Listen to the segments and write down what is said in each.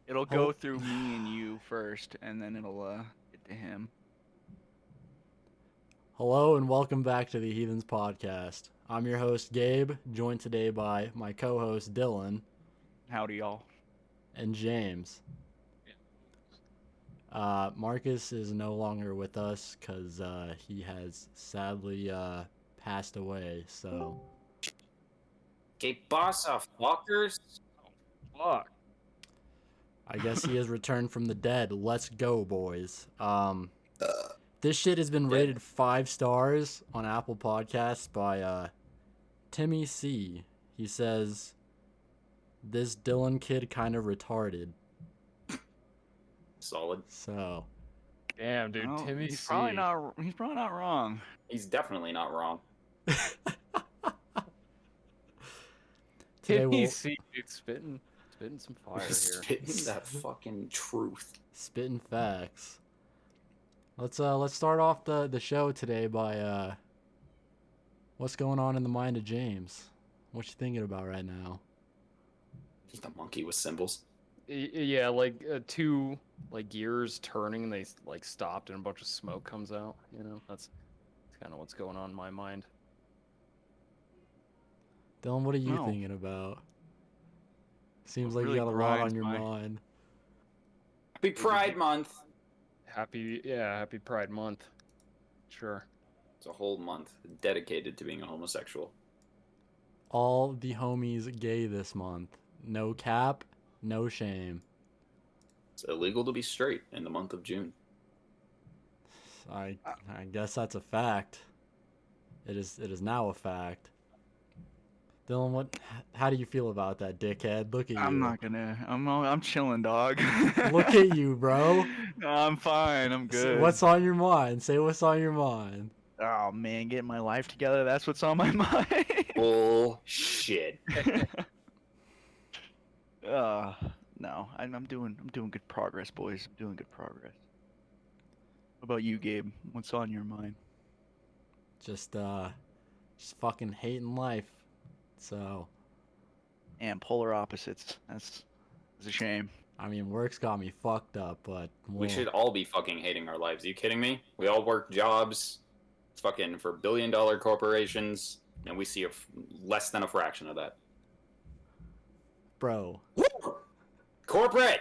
It'll go through me and you first, and then it'll get to him. Hello and welcome back to the Heathens podcast. I'm your host Gabe, joined today by my co-host Dylan. Howdy, y'all. And James. Marcus is no longer with us because he has sadly passed away. So, Okay, boss of fuckers. Fuck. I guess he has returned from the dead. Let's go, boys. This shit has been rated 5 stars on Apple Podcasts by Timmy C. He says, "This Dylan kid kind of retarded." Solid. So, damn, dude, Timmy he's C. probably not wrong. He's definitely not wrong. Timmy C, dude, spitting some fire here. Spitting that fucking truth. Spitting facts. Let's start off the show today by what's going on in the mind of James. What you thinking about right now? Just a monkey with cymbals. Yeah, like two gears turning, and they like stopped, and a bunch of smoke comes out. You know, that's kind of what's going on in my mind. Dylan, what are you thinking about? Seems like really you got a lot on grinds your my- mind. Happy Pride Month. Happy Pride Month. Sure. It's a whole month dedicated to being a homosexual. All the homies gay this month. No cap, no shame. It's illegal to be straight in the month of June. I guess that's a fact. It is now a fact. Dylan, how do you feel about that, dickhead? Look at you. I'm chilling, dog. Look at you, bro. I'm fine. I'm good. What's on your mind? Say what's on your mind. Oh man, getting my life together. That's what's on my mind. Bullshit. No, I'm doing good progress, boys. I'm doing good progress. What about you, Gabe? What's on your mind? Just fucking hating life. So, And polar opposites. That's a shame. I mean, work's got me fucked up, but We should all be fucking hating our lives. Are you kidding me? We all work jobs fucking for billion-dollar corporations, and we see less than a fraction of that. Bro. Corporate!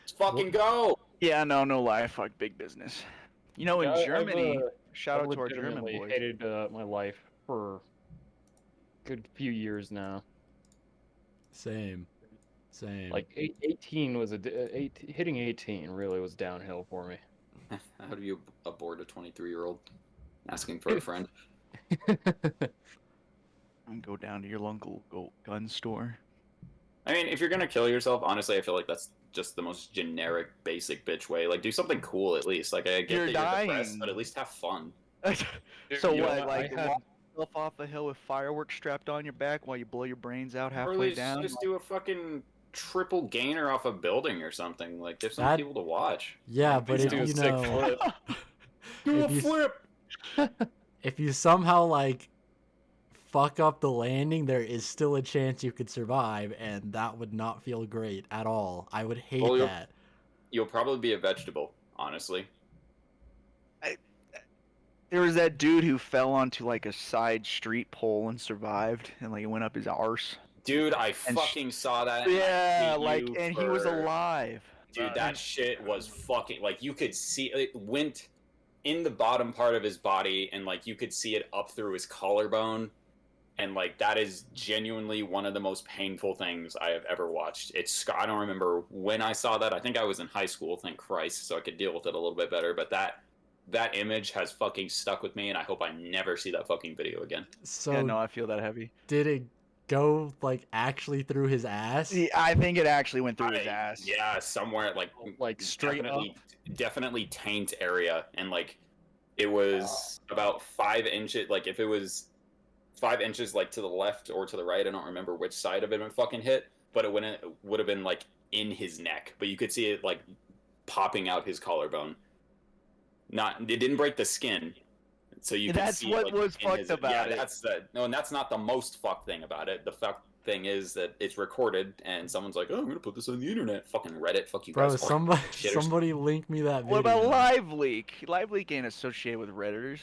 Let's fucking go! Yeah, no lie. Fuck big business. You know, in Germany, shout out to our German legitimately boys. hated my life for a good few years now. Same. Like 18 was hitting 18 really was downhill for me. How do you abort a 23-year-old asking for a friend? And go down to your local gun store. I mean, if you're gonna kill yourself, honestly, I feel like that's just the most generic, basic bitch way. Like, do something cool at least. Like, I get You're that dying. you're depressed, but at least have fun. So You know what? what, Like, I had- walk yourself off a hill with fireworks strapped on your back while you blow your brains out Or halfway at down? least just do a fucking triple gainer off a building or something. Like, give some That- people to watch. Yeah, but Just if do a you sick know, flip. Do If a you- flip! if you somehow like fuck up the landing, there is still a chance you could survive, and that would not feel great at all. I would hate Well, that. You'll probably be a vegetable, honestly. There was that dude who fell onto like a side street pole and survived, and like it went up his arse. Dude, I And fucking saw that. And I Yeah, hate like, you and he was for- alive. Dude, that shit was fucking, like, you could see it went in the bottom part of his body, and like you could see it up through his collarbone, and like that is genuinely one of the most painful things I have ever watched. I don't remember when I saw that. I think I was in high school, thank Christ, so I could deal with it a little bit better. But that image has fucking stuck with me, and I hope I never see that fucking video again. So Yeah, no, I feel that heavy. did it go like actually through his ass? Yeah, I think it actually went through his ass. Yeah, somewhere Like straight definitely taint area, and like it was about 5 inches. Like if it was 5 inches like to the left or to the right, I don't remember which side of it fucking hit, but it would have been like in his neck, but you could see it like popping out his collarbone. It didn't break the skin, so you could That's see what it, like, was in fucked about it. and that's not the most fucked thing about it. The thing is that it's recorded, and someone's like, "Oh, I'm gonna put this on the internet." Fucking Reddit, fuck you Bro, guys. somebody link me that video. What about Live Leak? Live Leak ain't associated with Redditors.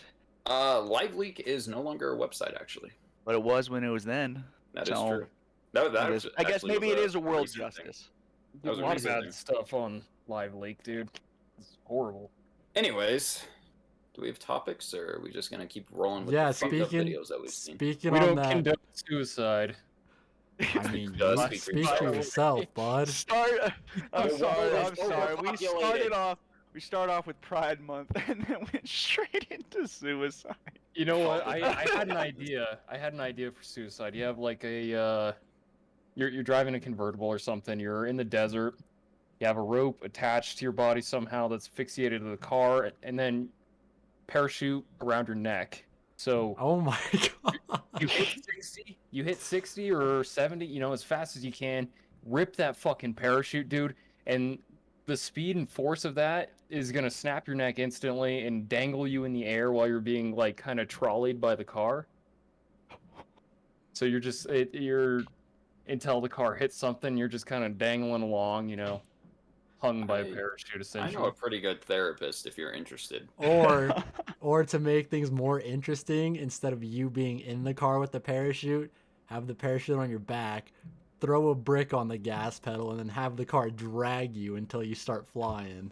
Live Leak is no longer a website, actually. But it was when it was then. That is So, true. That I guess actually maybe was it is a world recent thing. justice. That was a a lot of recent bad thing. stuff on Live Leak, dude. It's horrible. Anyways, do we have topics, or are we just gonna keep rolling with Yeah, the fucked up speaking videos that we've seen? speaking We on don't that. condone suicide. I mean, Does you speak for speak for yourself. yourself, bud. I'm sorry. Overpopulated. We started off with Pride Month and then went straight into suicide. You know what? I had an idea. I had an idea for suicide. You have like a you're driving a convertible or something. You're in the desert. You have a rope attached to your body somehow that's asphyxiated to the car, and then parachute around your neck. So Oh my god. you hit 60 or 70, you know, as fast as you can. Rip that fucking parachute, dude, and the speed and force of that is gonna snap your neck instantly and dangle you in the air while you're being like kind of trolleyed by the car. So you're just you're until the car hits something, you're just kind of dangling along, you know, hung by a parachute I essentially. know a pretty good therapist if you're interested. Or to make things more interesting, instead of you being in the car with the parachute, have the parachute on your back, throw a brick on the gas pedal, and then have the car drag you until you start flying.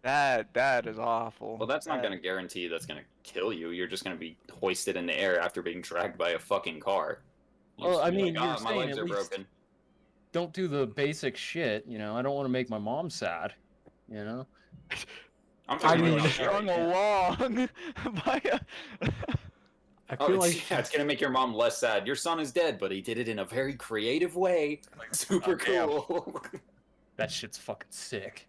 That is awful. Well, that's not gonna guarantee that's gonna kill you. You're just gonna be hoisted in the air after being dragged by a fucking car. Well, I mean, like, you're my saying legs at are least broken. don't do the basic shit, you know. I don't want to make my mom sad, you know. I'm I talking mean- about strung along by a. I Oh, feel like it's gonna make your mom less sad. Your son is dead, but he did it in a very creative way. Super damn. cool. That shit's fucking sick.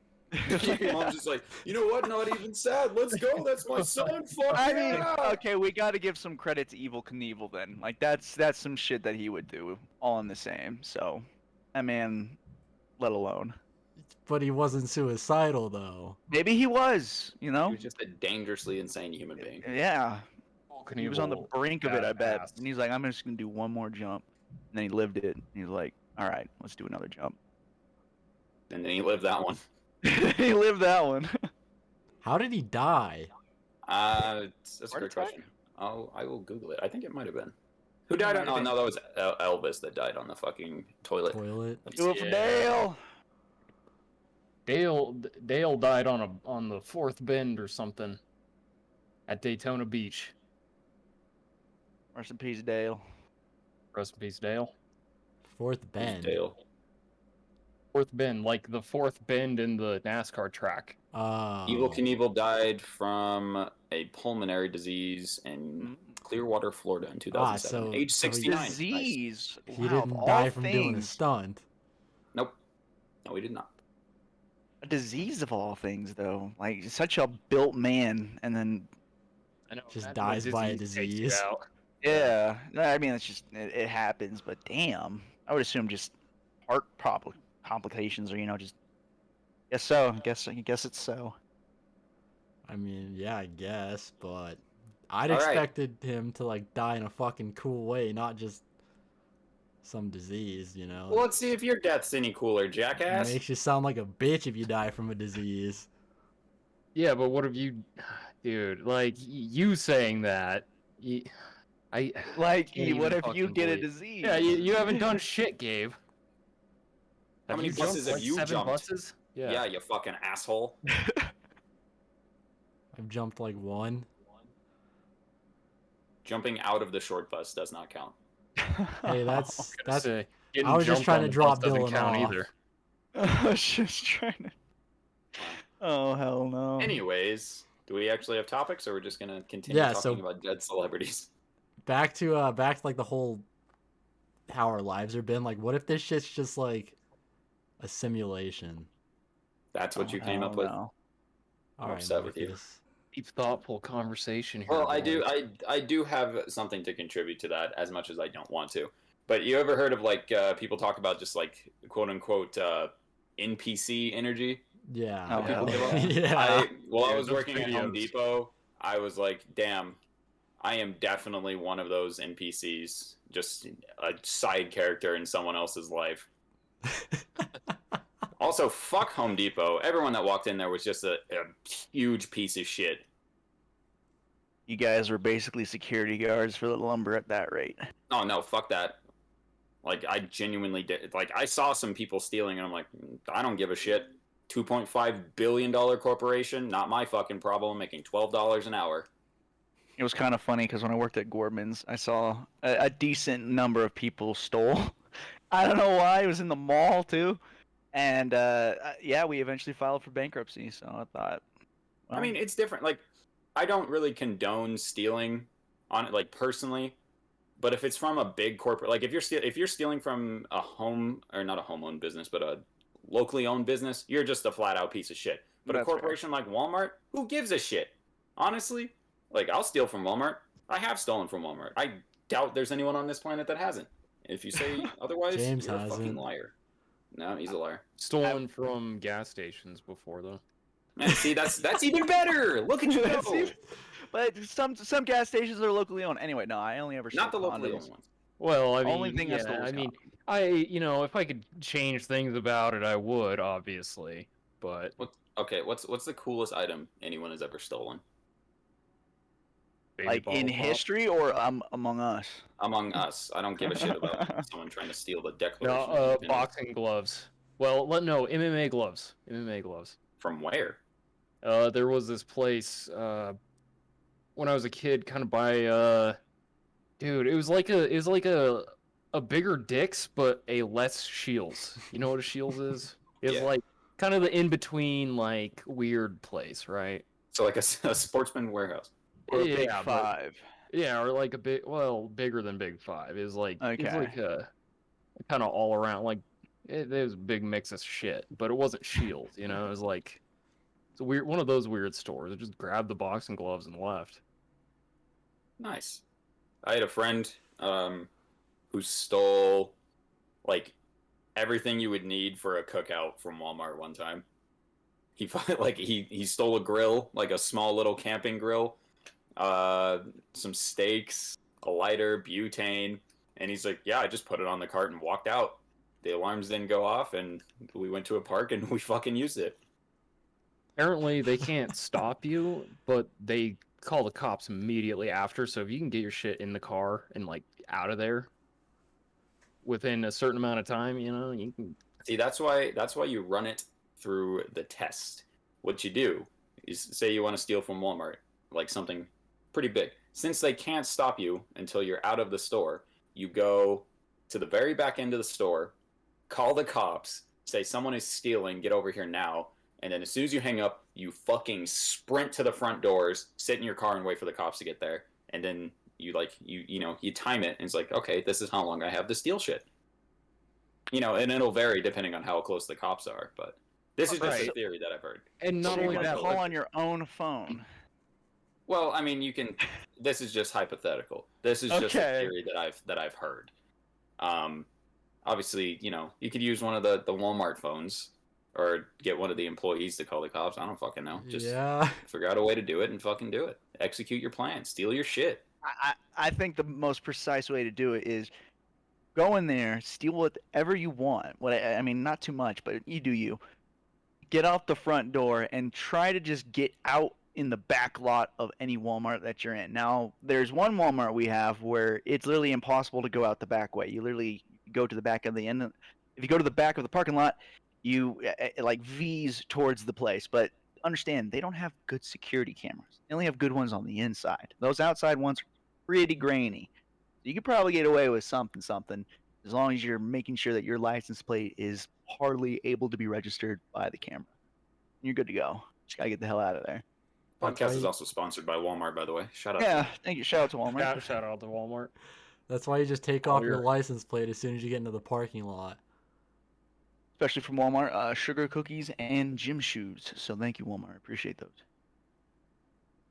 Your mom's just like, you know what? Not even sad. Let's go. That's my son. Fuck I mean, yeah. okay, we got to give some credit to Evil Knievel then. Like that's some shit that he would do, all in the same. So, that man, let alone. but he wasn't suicidal though. Maybe he was, you He know. was just a dangerously insane human being. Yeah, he was on the Knievel, brink of it, I bet. badass. And he's like, I'm just gonna do one more jump. And then he lived it. And he's like, all right, let's do another jump. And then he lived that one. He lived that one. How did he die? That's a Heart great attack? question. I will Google it. I think it might have been. Who died on? Oh no, that was Elvis that died on the fucking toilet. Toilet. Do it for Yeah. Dale. Dale died on the fourth bend or something at Daytona Beach. Rest in peace, Dale. Rest in peace, Dale. Fourth Who's bend. Dale? Fourth bend, like the fourth bend in the NASCAR track. Evil Knievel died from a pulmonary disease in Clearwater, Florida in 2007. so- age so he- 69. Nice. Disease. He Wow, of didn't all die from doing a things. stunt. Nope. No, he did not. A disease of all things, though. Like such a built man, and then I know. Just imagine dies when by a takes you disease. out. yeah. I mean, it's just it happens. But damn, I would assume just heart complications, or just. Guess so. I guess it's so. I mean, yeah, I guess, but I'd All right. expected him to like die in a fucking cool way, not just some disease, you know. Well, let's see if your death's any cooler, It jackass. makes you sound like a bitch if you die from a disease. Yeah, but what have you, dude? Like you saying that, I Like, Can't what even if you fucking get a believe- disease? yeah, you haven't done shit, Gabe. How many you jumped, buses have like, you 7 jumped? buses? Yeah, you fucking asshole. I've jumped like one. Jumping out of the short bus does not count. Hey, that's That's I getting was just jumped trying on to the drop bus doesn't Dylan count off. either. I was just trying to. Oh hell no. Anyways, do we actually have topics, or we're just gonna continue Yeah, talking so- about dead celebrities? back to like the whole how our lives have been. Like, what if this shit's just like a simulation? That's what you came hell up with. no. All I'm right, upset with you. Marcus. Deep, thoughtful conversation here. Well, I do. boys. I do have something to contribute to that, as much as I don't want to. But you ever heard of like people talk about just like quote unquote NPC energy? Yeah. Oh, People hell give up? yeah. I Dude, was those working at Home videos. Depot, I was like, damn, I am definitely one of those NPCs just a side character in someone else's life. Also, fuck Home Depot. Everyone that walked in there was just a huge piece of shit. You guys were basically security guards for the lumber at that rate. Oh no, fuck that. Like, I genuinely did. Like, I saw some people stealing, and I'm like, I don't give a shit. $2.5 billion corporation, not my fucking problem, making $12 an hour. It was kind of funny because when I worked at Gorman's, I saw a decent number of people stole. I don't know why. It was in the mall, too. And, yeah, we eventually filed for bankruptcy, so I thought... Well, I mean, it's different. Like, I don't really condone stealing on it, like, personally. But if it's from a big corporate, like if you're stealing from a home, or not a home-owned business, but a locally owned business, you're just a flat-out piece of shit. But a corporation like Walmart, who gives a shit? Honestly, like, I'll steal from Walmart. I have stolen from Walmart. I doubt there's anyone on this planet that hasn't. If you say otherwise, James you're a fucking hasn't. liar. No, he's a liar. Stolen from gas stations before though. Man, see, that's even better. Look at you go. But some gas stations are locally owned. Anyway, no, I only ever Not the stole locally condoms. owned ones. Well, I mean, Only thing I yeah, stole was I mean, condoms. if I could change things about it, I would, obviously. But Okay, what's the coolest item anyone has ever stolen? Like in history or among us? Among us. I don't give a shit about someone trying to steal the Declaration of No, Independence. boxing gloves. Well, no, MMA gloves. MMA gloves. From where? There was this place when I was a kid, kind of by dude. It was like a bigger Dick's, but a less Shields. You know what a Shields is? It's Yeah. like kind of the in between, like weird place, right? So like a sportsman warehouse. Or a Big Yeah, but- Five? Yeah, or like a bit, well, bigger than Big Five. It's like it's Okay. like a kind of all around, like it was a big mix of shit, but it wasn't Shields, you know. It was like it's a weird, one of those weird stores. I just grabbed the boxing gloves and left. Nice. I had a friend who stole like everything you would need for a cookout from Walmart one time. He stole a grill, like a small little camping grill, some steaks, a lighter, butane, and he's like, "Yeah, I just put it on the cart and walked out. The alarms didn't go off, and we went to a park and we fucking used it." Apparently, they can't stop you, but they call the cops immediately after. So if you can get your shit in the car and like out of there within a certain amount of time, you know, you can. See, that's why you run it through the test. What you do is, say you want to steal from Walmart, like something pretty big. Since they can't stop you until you're out of the store, you go to the very back end of the store, call the cops, say someone is stealing, get over here now, and then as soon as you hang up, you fucking sprint to the front doors, sit in your car and wait for the cops to get there, and then you time it, and it's like, okay, this is how long I have to steal shit. You know, and it'll vary depending on how close the cops are, but this is just a Right. theory that I've heard. And not So only you that, call on your own phone. Well, I mean, you can. This is just hypothetical. This is just a Okay. theory that I've heard. Obviously, you know, you could use one of the Walmart phones, or get one of the employees to call the cops. I don't fucking know. Just Yeah. figure out a way to do it and fucking do it. Execute your plan. Steal your shit. I think the most precise way to do it is go in there, steal whatever you want. I mean, not too much, but you do you. Get out the front door and try to just get out in the back lot of any Walmart that you're in. Now, there's one Walmart we have where it's literally impossible to go out the back way. You literally go to the back of the end. If you go to the back of the parking lot, you it like V's towards the place. But understand, they don't have good security cameras. They only have good ones on the inside. Those outside ones are pretty grainy. You could probably get away with something as long as you're making sure that your license plate is hardly able to be registered by the camera. You're good to go. Just gotta get the hell out of there. Podcast is also sponsored by Walmart, by the way. Shout out. Yeah, thank you. Shout out to Walmart. shout out to Walmart. That's why you just take Oh, off your you're- license plate as soon as you get into the parking lot. Especially from Walmart, sugar cookies and gym shoes. So thank you, Walmart. Appreciate those.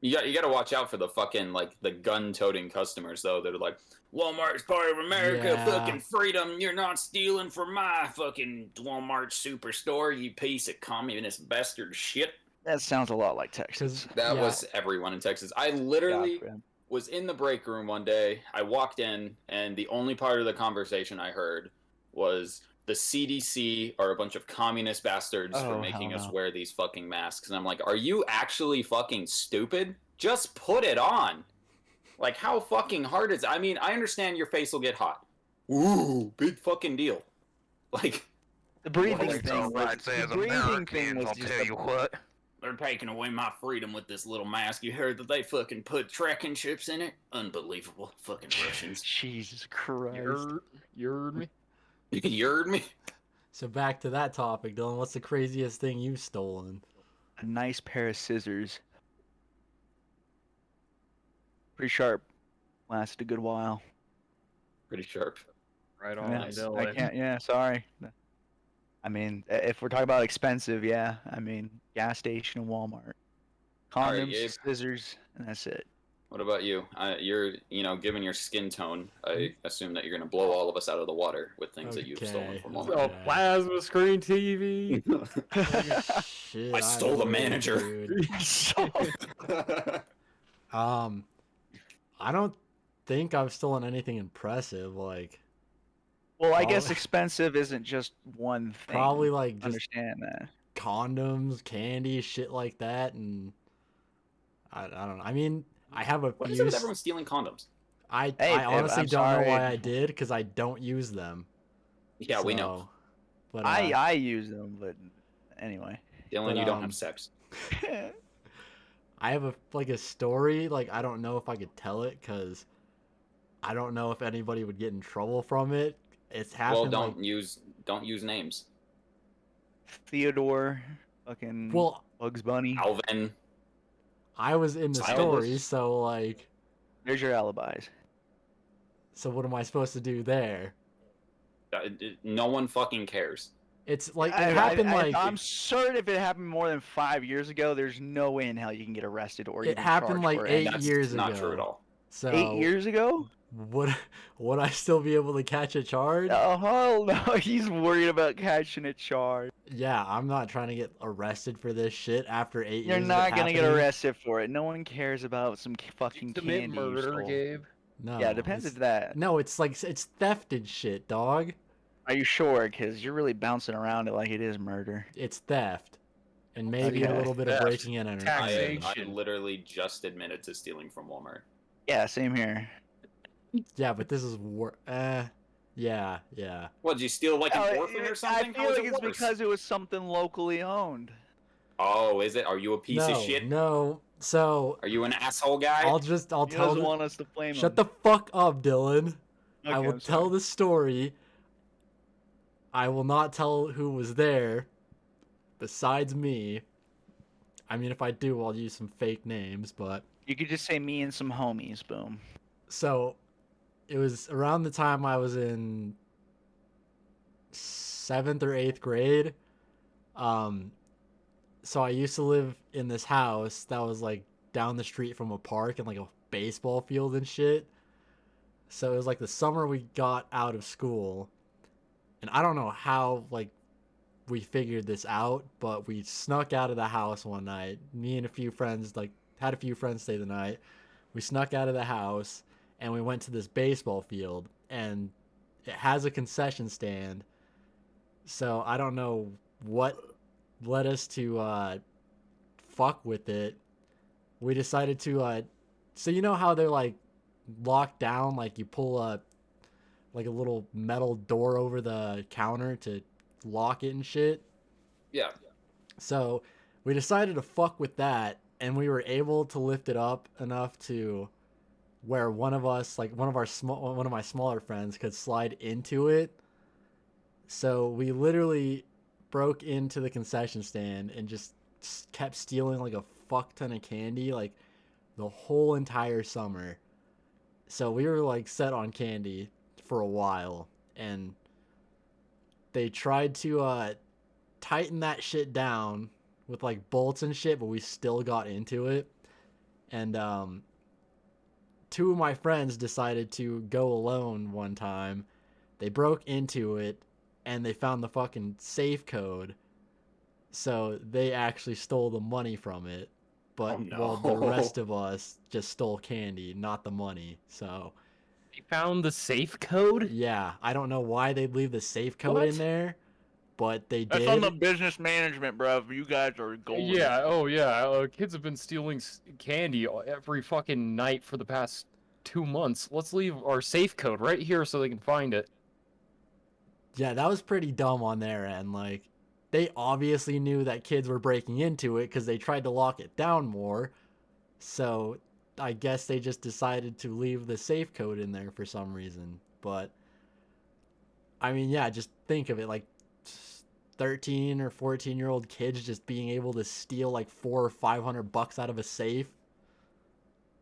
You got to watch out for the fucking, like, the gun-toting customers, though. That are like, Walmart's part of America, Yeah. fucking freedom. You're not stealing from my fucking Walmart superstore, you piece of communist bastard shit. That sounds a lot like Texas. Because That was everyone in Texas. I literally, God, man. was in the break room one day. I walked in, and the only part of the conversation I heard was the CDC are a bunch of communist bastards for Oh, making hell us no. wear these fucking masks. And I'm like, are you actually fucking stupid? Just put it on. Like, how fucking hard is it? I mean, I understand your face will get hot. Ooh, big fucking deal. Like, The breathing Well, thing it's all was the breathing thing was just a, what. they're taking away my freedom with this little mask. You heard that they fucking put tracking chips in it? Unbelievable. Fucking Russians. Jesus Christ. You heard me? You heard me? So back to that topic, Dylan. What's the craziest thing you've stolen? A nice pair of scissors. Pretty sharp. Lasted a good while. Pretty sharp. Right on, Yeah, Nice. Dylan. I can't. Yeah, sorry. I mean, if we're talking about expensive, yeah. I mean, gas station and Walmart. All right, Condoms, Gabe. scissors, and that's it. What about you? You're, given your skin tone, I assume that you're going to blow all of us out of the water with things that you've stolen Okay. from So- Walmart. Oh, plasma screen TV. Shit, I stole the would, manager. dude. I don't think I've stolen anything impressive. Like, Well, I guess Probably- expensive isn't just one thing. probably like just Understand that. condoms, candy, shit like that, and I don't know. I mean, I have a What is few. it with everyone stealing condoms? I Hey, honestly I'm don't know sorry. why I did because I don't use them. Yeah, we know. So, But I use them, but anyway. Dylan, but, you don't um, have sex. I have a story. Like, I don't know if I could tell it because I don't know if anybody would get in trouble from it. It's Well, happened. don't use names. Theodore, fucking Well, Bugs Bunny. Alvin. I was in the Silas. story, so like, There's your alibis. so what am I supposed to do there? No one fucking cares. It's like it happened. I'm certain if it happened more than 5 years ago, there's no way in hell you can get arrested or It even happened, charged like, for it. 8 That's years not ago. true at all. So 8 years ago? would I still be able to catch a charge? Oh hell no! He's worried about catching a charge. Yeah, I'm not trying to get arrested for this shit after 8 years. You're of it not gonna get happening. arrested for it. No one cares about some fucking Commit candy you murder, stole. Gabe. No. Yeah, it depends it's- if that. No, it's like it's theft and shit, dog. Are you sure? Because you're really bouncing around it like it is murder. It's theft, and maybe a Okay. little bit of Theft. breaking in and Taxation. I literally just admitted to stealing from Walmart. Yeah, same here. Yeah, but this is yeah. What, did you steal like an Oh, orphan or something? I feel How is like it it's worse? because it was something locally owned. Oh, is it? Are you a piece no, of shit? No. So Are you an asshole guy? I'll He tell doesn't the, want us to blame shut him. the fuck up, Dylan. I Okay, will I'm tell sorry. the story. I will not tell who was there besides me. I mean, if I do, I'll use some fake names, but You could just say me and some homies. Boom. so it was around the time I was in 7th or 8th grade. So I used to live in this house that was like down the street from a park and like a baseball field and shit. So it was like the summer we got out of school, and I don't know how like we figured this out, but we snuck out of the house one night. Me and a few friends had a few friends stay the night. We snuck out of the house and we went to this baseball field, and it has a concession stand. So I don't know what led us to fuck with it. We decided to so you know how they're like locked down, like you pull a little metal door over the counter to lock it and shit. Yeah. So we decided to fuck with that, and we were able to lift it up enough to where one of my smaller friends could slide into it. So we literally broke into the concession stand and just kept stealing like a fuck ton of candy like the whole entire summer. So we were like set on candy for a while, and they tried to tighten that shit down with like bolts and shit, but we still got into it. And two of my friends decided to go alone one time. They broke into it and they found the fucking safe code. So they actually stole the money from it. but well, the rest of us just stole candy, not the money. So You found the safe code? yeah, I don't know why they'd leave the safe code What? in there, but they That's did. on the business management, bro. You guys are golden. Yeah, oh yeah. Kids have been stealing candy every fucking night for the past 2 months. Let's leave our safe code right here so they can find it. Yeah, that was pretty dumb on their end. Like, they obviously knew that kids were breaking into it because they tried to lock it down more. So I guess they just decided to leave the safe code in there for some reason. But I mean, yeah, just think of it like 13 or 14-year-old kids just being able to steal like $400 or $500 out of a safe.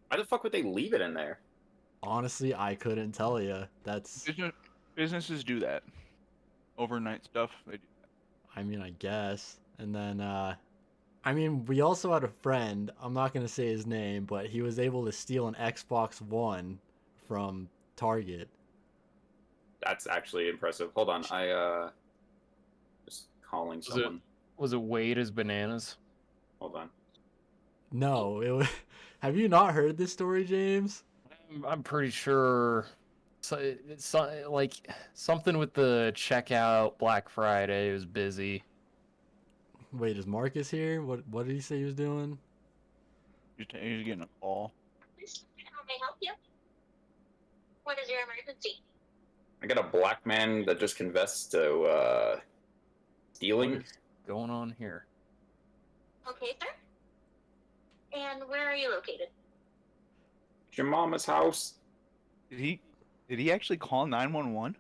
Why the fuck would they leave it in there? Honestly, I couldn't tell you. That's, Businesses do that. Overnight stuff. They do. I mean, I guess. And then, I mean, we also had a friend. I'm not going to say his name, but he was able to steal an Xbox One from Target. That's actually impressive. Hold on, I just calling someone. Was it weighed as bananas? Hold on. No, it was. Have you not heard this story, James? I'm pretty sure. So it's like something with the checkout Black Friday was busy. Wait, is Marcus here? What did he say he was doing? He's getting a call. How may I help you? What is your emergency? I got a black man that just confessed to stealing. What is going on here? Okay, sir. And where are you located? Your mama's house. Did he actually call 911?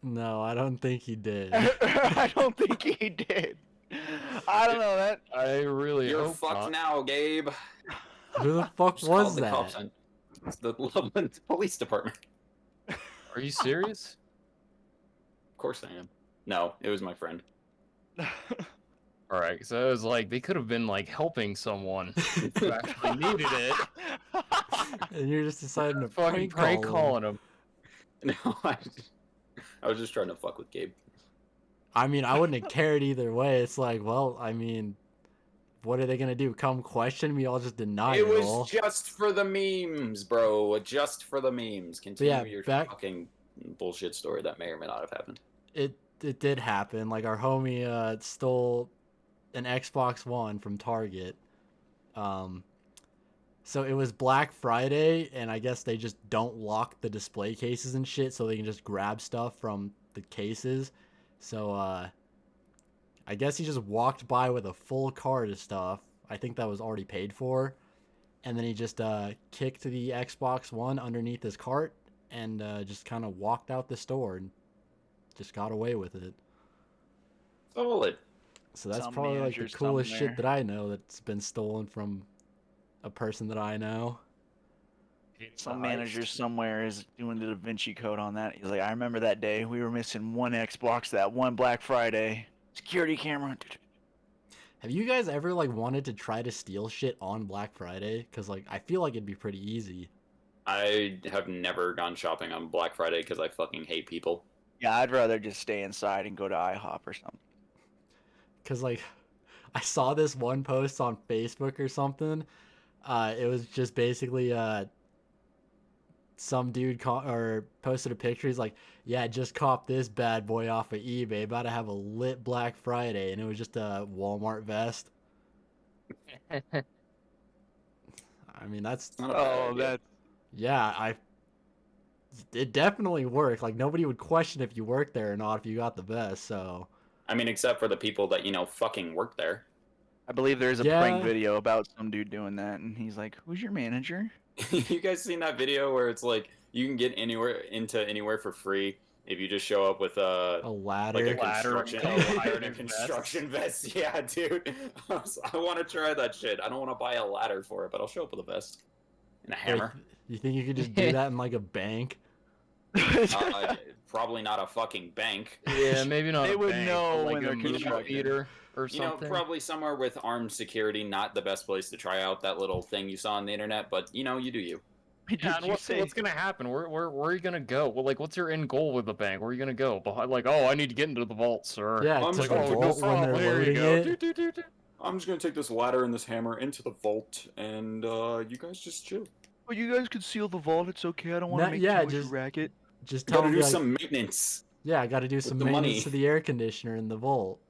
No, I don't think he did. I don't think he did. I don't know that. I really You're hope fucked not. now, Gabe. Who the fuck Just called was the cops that? in. It's the Loveland Police Department. Are you serious? Of course I am. No, it was my friend. All right, so it was like they could have been like helping someone who actually needed it. And you're just deciding to Fucking prank prank call him. calling him. No, I was just trying to fuck with Gabe. I mean, I wouldn't have cared either way. It's like, well, I mean, what are they gonna do? Come question me? I'll just deny it, It was all. just for the memes, bro. Just for the memes. Continue yeah, your back- fucking bullshit story that may or may not have happened. It did happen. Like, our homie stole an Xbox One from Target. So it was Black Friday, and I guess they just don't lock the display cases and shit, so they can just grab stuff from the cases. So I guess he just walked by with a full cart of stuff. I think that was already paid for. And then he just kicked the Xbox One underneath his cart and just kind of walked out the store and just got away with it. Solid. So that's Some probably like the managers coolest somewhere. shit that I know that's been stolen from a person that I know. Some manager somewhere is doing the Da Vinci Code on that. He's like, I remember that day. We were missing one Xbox that one Black Friday. Security camera. Have you guys ever like wanted to try to steal shit on Black Friday? Because like I feel like it'd be pretty easy. I have never gone shopping on Black Friday because I fucking hate people. Yeah, I'd rather just stay inside and go to IHOP or something. Because like I saw this one post on Facebook or something. It was just basically some dude posted a picture. He's like, yeah, just copped this bad boy off of eBay. About to have a lit Black Friday. And it was just a Walmart vest. I mean, that's... Not a bad idea. Yeah, it definitely worked. Like, nobody would question if you worked there or not if you got the vest, so... I mean, except for the people that, fucking work there. I believe there's a Yeah. prank video about some dude doing that, and he's like, "Who's your manager?" You guys seen that video where it's like you can get anywhere for free if you just show up with A ladder. like a Ladder. construction vest. Yeah, dude. I want to try that shit. I don't want to buy a ladder for it, but I'll show up with a vest and a hammer. Like, you think you could just do that in like a bank? Probably not a fucking bank. Yeah, maybe not. They a would bank, know but like when a they're movie constructed. theater or You know, something. probably somewhere with armed security. Not the best place to try out that little thing you saw on the internet, but you do you. Did Yeah, and you what's say? gonna happen? Where are you gonna go? Well, like, what's your end goal with the bank? Where are you gonna go? Behind, like, oh, I need to get into the vault, sir. Yeah, I'm to just the going, vault when they're There you loading go. it. Do, do, do, do. I'm just gonna take this ladder and this hammer into the vault, and you guys just chill. Well, you guys could seal the vault. It's okay. I don't want to make yeah, too much racket. just You tell gotta him do be like, some maintenance. yeah, I got to do some the maintenance money. to the air conditioner in the vault.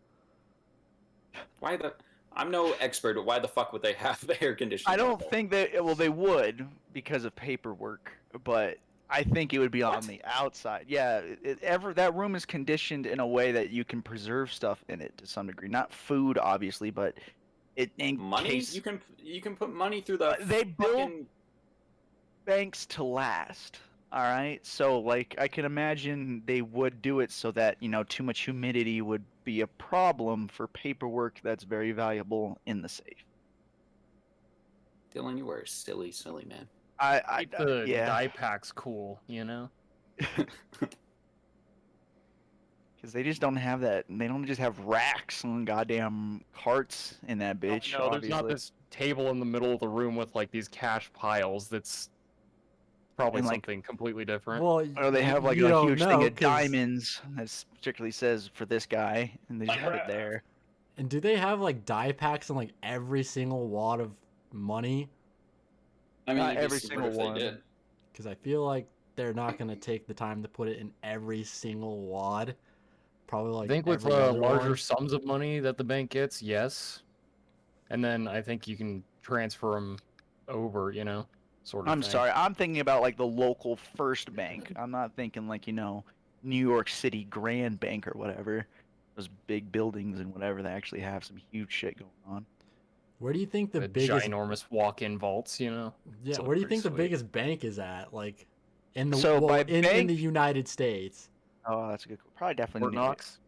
Why the? I'm no expert, but why the fuck would they have the air conditioning? I don't out there? think that. Well, they would because of paperwork, but I think it would be on What? the outside. Yeah, that room is conditioned in a way that you can preserve stuff in it to some degree. Not food, obviously, but in Money? case You can put money through the they build fucking. banks to last. All right, so like I can imagine they would do it so that too much humidity would be a problem for paperwork that's very valuable in the safe. Dylan, you are silly, silly man. Keep the Yeah. die packs cool, you know? Because they just don't have that. They don't just have racks and goddamn carts in that bitch. No, there's not obviously. this table in the middle of the room with like these cash piles. That's probably And, like- something completely different. Well, Or they have like you a don't huge know, thing of 'cause- diamonds that particularly says for this guy, and they just put it there. And do they have like die packs on like every single wad of money? I mean, Not you'd be every stupid single if they one. did. Because I feel like they're not gonna take the time to put it in every single wad. Probably I like think with every other larger one. sums of money that the bank gets, yes. And then I think you can transfer them over, you know, sort of I'm thing. sorry. I'm thinking about like the local First Bank. I'm not thinking like New York City Grand Bank or whatever. Those big buildings and whatever. They actually have some huge shit going on. Where do you think the The biggest? ginormous walk-in vaults, you know. Yeah, So where do you pretty think the sweet. biggest bank is at? Like, in the So by in bank- the United States. Oh, that's a good. Probably definitely. Fort Knox.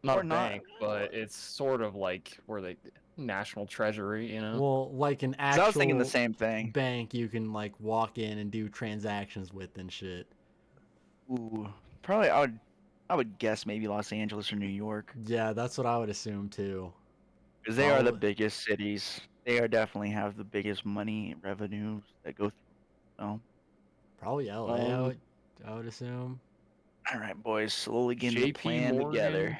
Not Or a not- bank, but it's sort of like where they national treasury, you know. Well, like an 'Cause I was thinking the actual same thing. bank you can like walk in and do transactions with and shit. Ooh, probably I would guess maybe Los Angeles or New York, Yeah, that's what I would assume too. because they are the Probably. biggest cities. They are definitely have the biggest money revenues that go through. Oh, Probably LA, I would assume. all right, boys, slowly getting the JP plan Morgan? together.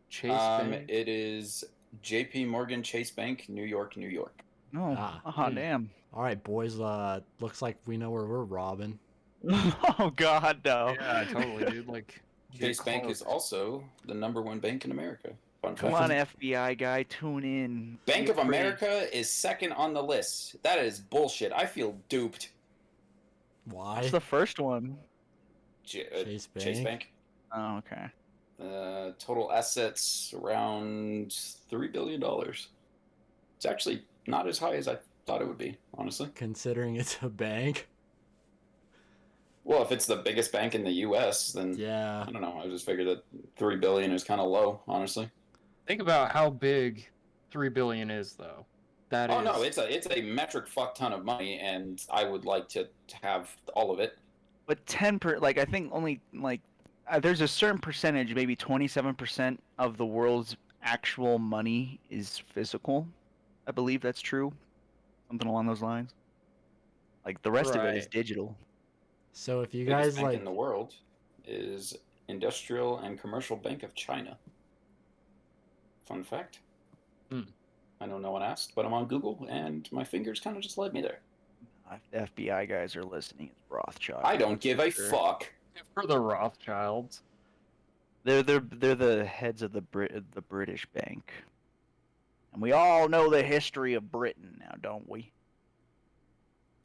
Chase Bank. It is J.P. Morgan Chase Bank, New York, New York. Oh, Ah. damn. All right, boys. Looks like we know where we're robbing. Oh God, no. Yeah, totally, dude. Like Chase Bank is also the #1 bank in America. Fun Come fact. on, FBI guy, tune in. Bank You're of pretty- America is second on the list. That is bullshit. I feel duped. Why? What's the first one? Chase Bank. Chase Bank. Oh, okay. Total assets around $3 billion. It's actually not as high as I thought it would be, honestly. Considering it's a bank. Well, if it's the biggest bank in the U.S., then Yeah. I don't know. I just figured that $3 billion is kind of low, honestly. think about how big 3 billion is, though. That is. Oh no, it's a metric fuck ton of money, and I would like to have all of it. But I think only there's a certain percentage, maybe 27% of the world's actual money is physical. I believe that's true. Something along those lines. Like the rest of it is Right. digital. So if you Biggest guys bank like, in the world is Industrial and Commercial Bank of China. Fun fact. Hmm. I know no one asked, but I'm on Google, and my fingers kind of just led me there. If the FBI guys are listening, it's Rothschild. I don't give a Sure. fuck. For the Rothschilds. They're the heads of the British bank, and we all know the history of Britain now, don't we?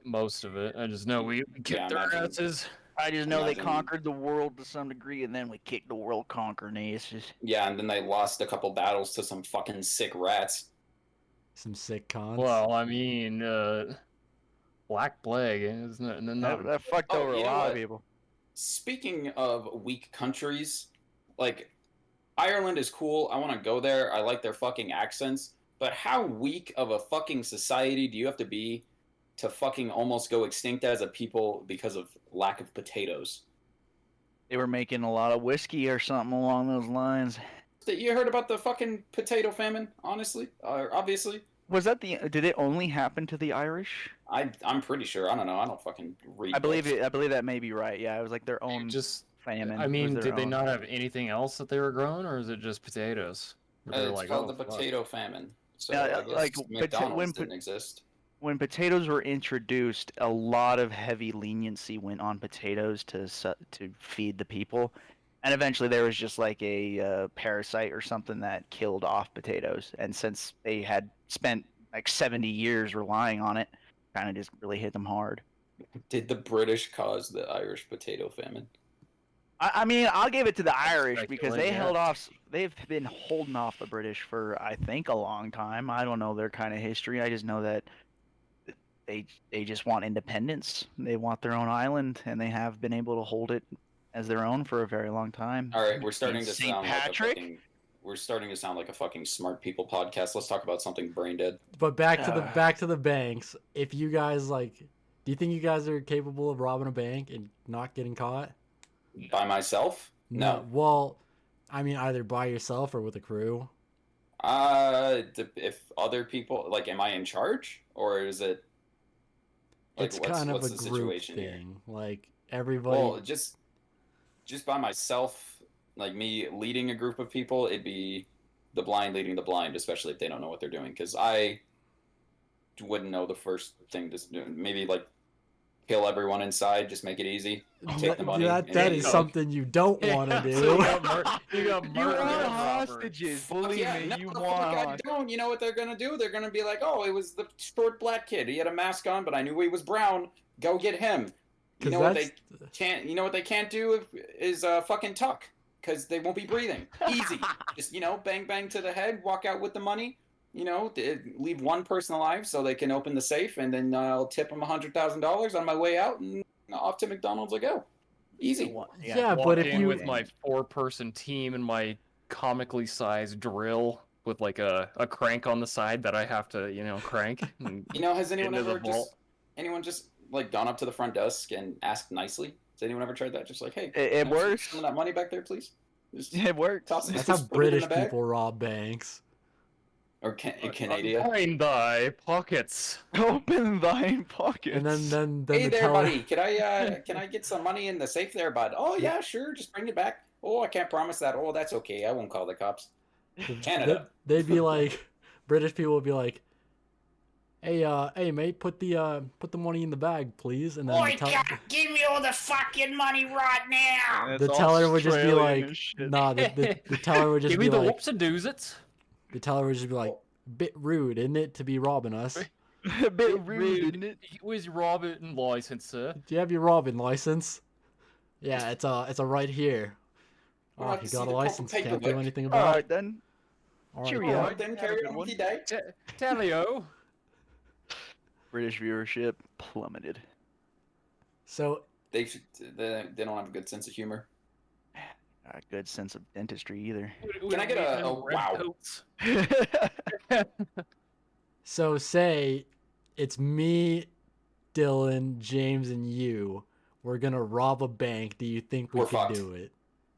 Most of it. I just know we kicked their imagine. asses. I just know they Imagine- conquered the world to some degree, and then we kicked the world conquering asses. Yeah, and then they lost a couple battles to some fucking sick rats. some sick cons. Well, I mean, Black Plague is not. That fucked Oh, over a you know lot what? of people. Speaking of weak countries, like, Ireland is cool. I want to go there. I like their fucking accents. But how weak of a fucking society do you have to be to fucking almost go extinct as a people because of lack of potatoes? They were making a lot of whiskey or something along those lines. You heard about the fucking potato famine, honestly? Obviously? Was that did it only happen to the Irish? I'm pretty sure. I don't know. I don't fucking read I believe books. it. I believe that may be right. Yeah, it was like their own Just, famine. I It was mean, their did they own. not have anything else that they were growing, or is it just potatoes? Where they're It's like, called "Oh, the fuck." potato famine. So Yeah, I guess like, McDonald's didn't exist. when potatoes were introduced, a lot of heavy leniency went on potatoes to feed the people, and eventually there was just like a parasite or something that killed off potatoes. And since they had spent like 70 years relying on it, kind of just really hit them hard. Did the British cause the Irish potato famine? I mean, I'll give it to the Irish because Speculate, they yeah. held off. They've been holding off the British for, I think, a long time. I don't know their kind of history. I just know that they just want independence. They want their own island, and they have been able to hold it as their own for a very long time. All right, we're starting And to St. sound Patrick? like a fucking. We're starting to sound like a fucking smart people podcast. Let's talk about something brain dead. But back to the banks. If you guys like, do you think you guys are capable of robbing a bank and not getting caught? By myself? No. Well, I mean, either by yourself or with a crew. If other people like, am I in charge or is it? Like, It's kind of what's a the group situation here? thing. Like everybody. Well, just by myself, like me leading a group of people, it'd be the blind leading the blind, especially if they don't know what they're doing. Because I wouldn't know the first thing to do. Maybe like kill everyone inside, just make it easy. Take the money. That and is go. something you don't want to do. So you got You murder want and robbery. hostages? Fuck Believe yeah, me, no, you the want. fuck I don't. You know what they're gonna do? They're gonna be like, "Oh, it was the short black kid. He had a mask on, but I knew he was brown. Go get him." You 'Cause know what that's- they can't? You know what they can't do is fucking tuck, because they won't be breathing. Easy. Just bang bang to the head, walk out with the money. Leave one person alive so they can open the safe, and then I'll tip them $100,000 on my way out, and off to McDonald's I go. Easy. Yeah, Walk but if in you with my 4-person team and my comically sized drill with like a crank on the side that I have to crank. And Has anyone into the ever just like gone up to the front desk and asked nicely? Has anyone ever tried that? Just like, hey, It can I see works. some of that money back there, please. Just It works. toss it. that's how just put it in British the bag. people rob banks. Or in Canada. Unwind thy pockets. Open thine pockets. And then Hey the there, teller. buddy. Can I get some money in the safe there, bud? Oh yeah, sure. Just bring it back. Oh, I can't promise that. Oh, that's okay. I won't call the cops. Canada. They'd be like, British people would be like, hey mate, put the money in the bag, please. And then Give me all the fucking money right now! the teller would just be like, nah, the teller would just Give me be the like, whoops and doozits. the teller would just be like, bit rude, isn't it, to be robbing us? A bit rude, isn't it? Was Robin license, sir? Do you have your robbing license? Yeah, it's a right here. We'll Oh, have you to see got a the license? proper Can't do paperwork. anything All about right it. then. All right, cheerio. cool. All right, then carry on with your day. Tellio. British viewership plummeted. So They don't have a good sense of humor. Not a good sense of dentistry either. Can I get a wow? So say it's me, Dylan, James, and you. We're gonna rob a bank. Do you think we We're can fucked. do it?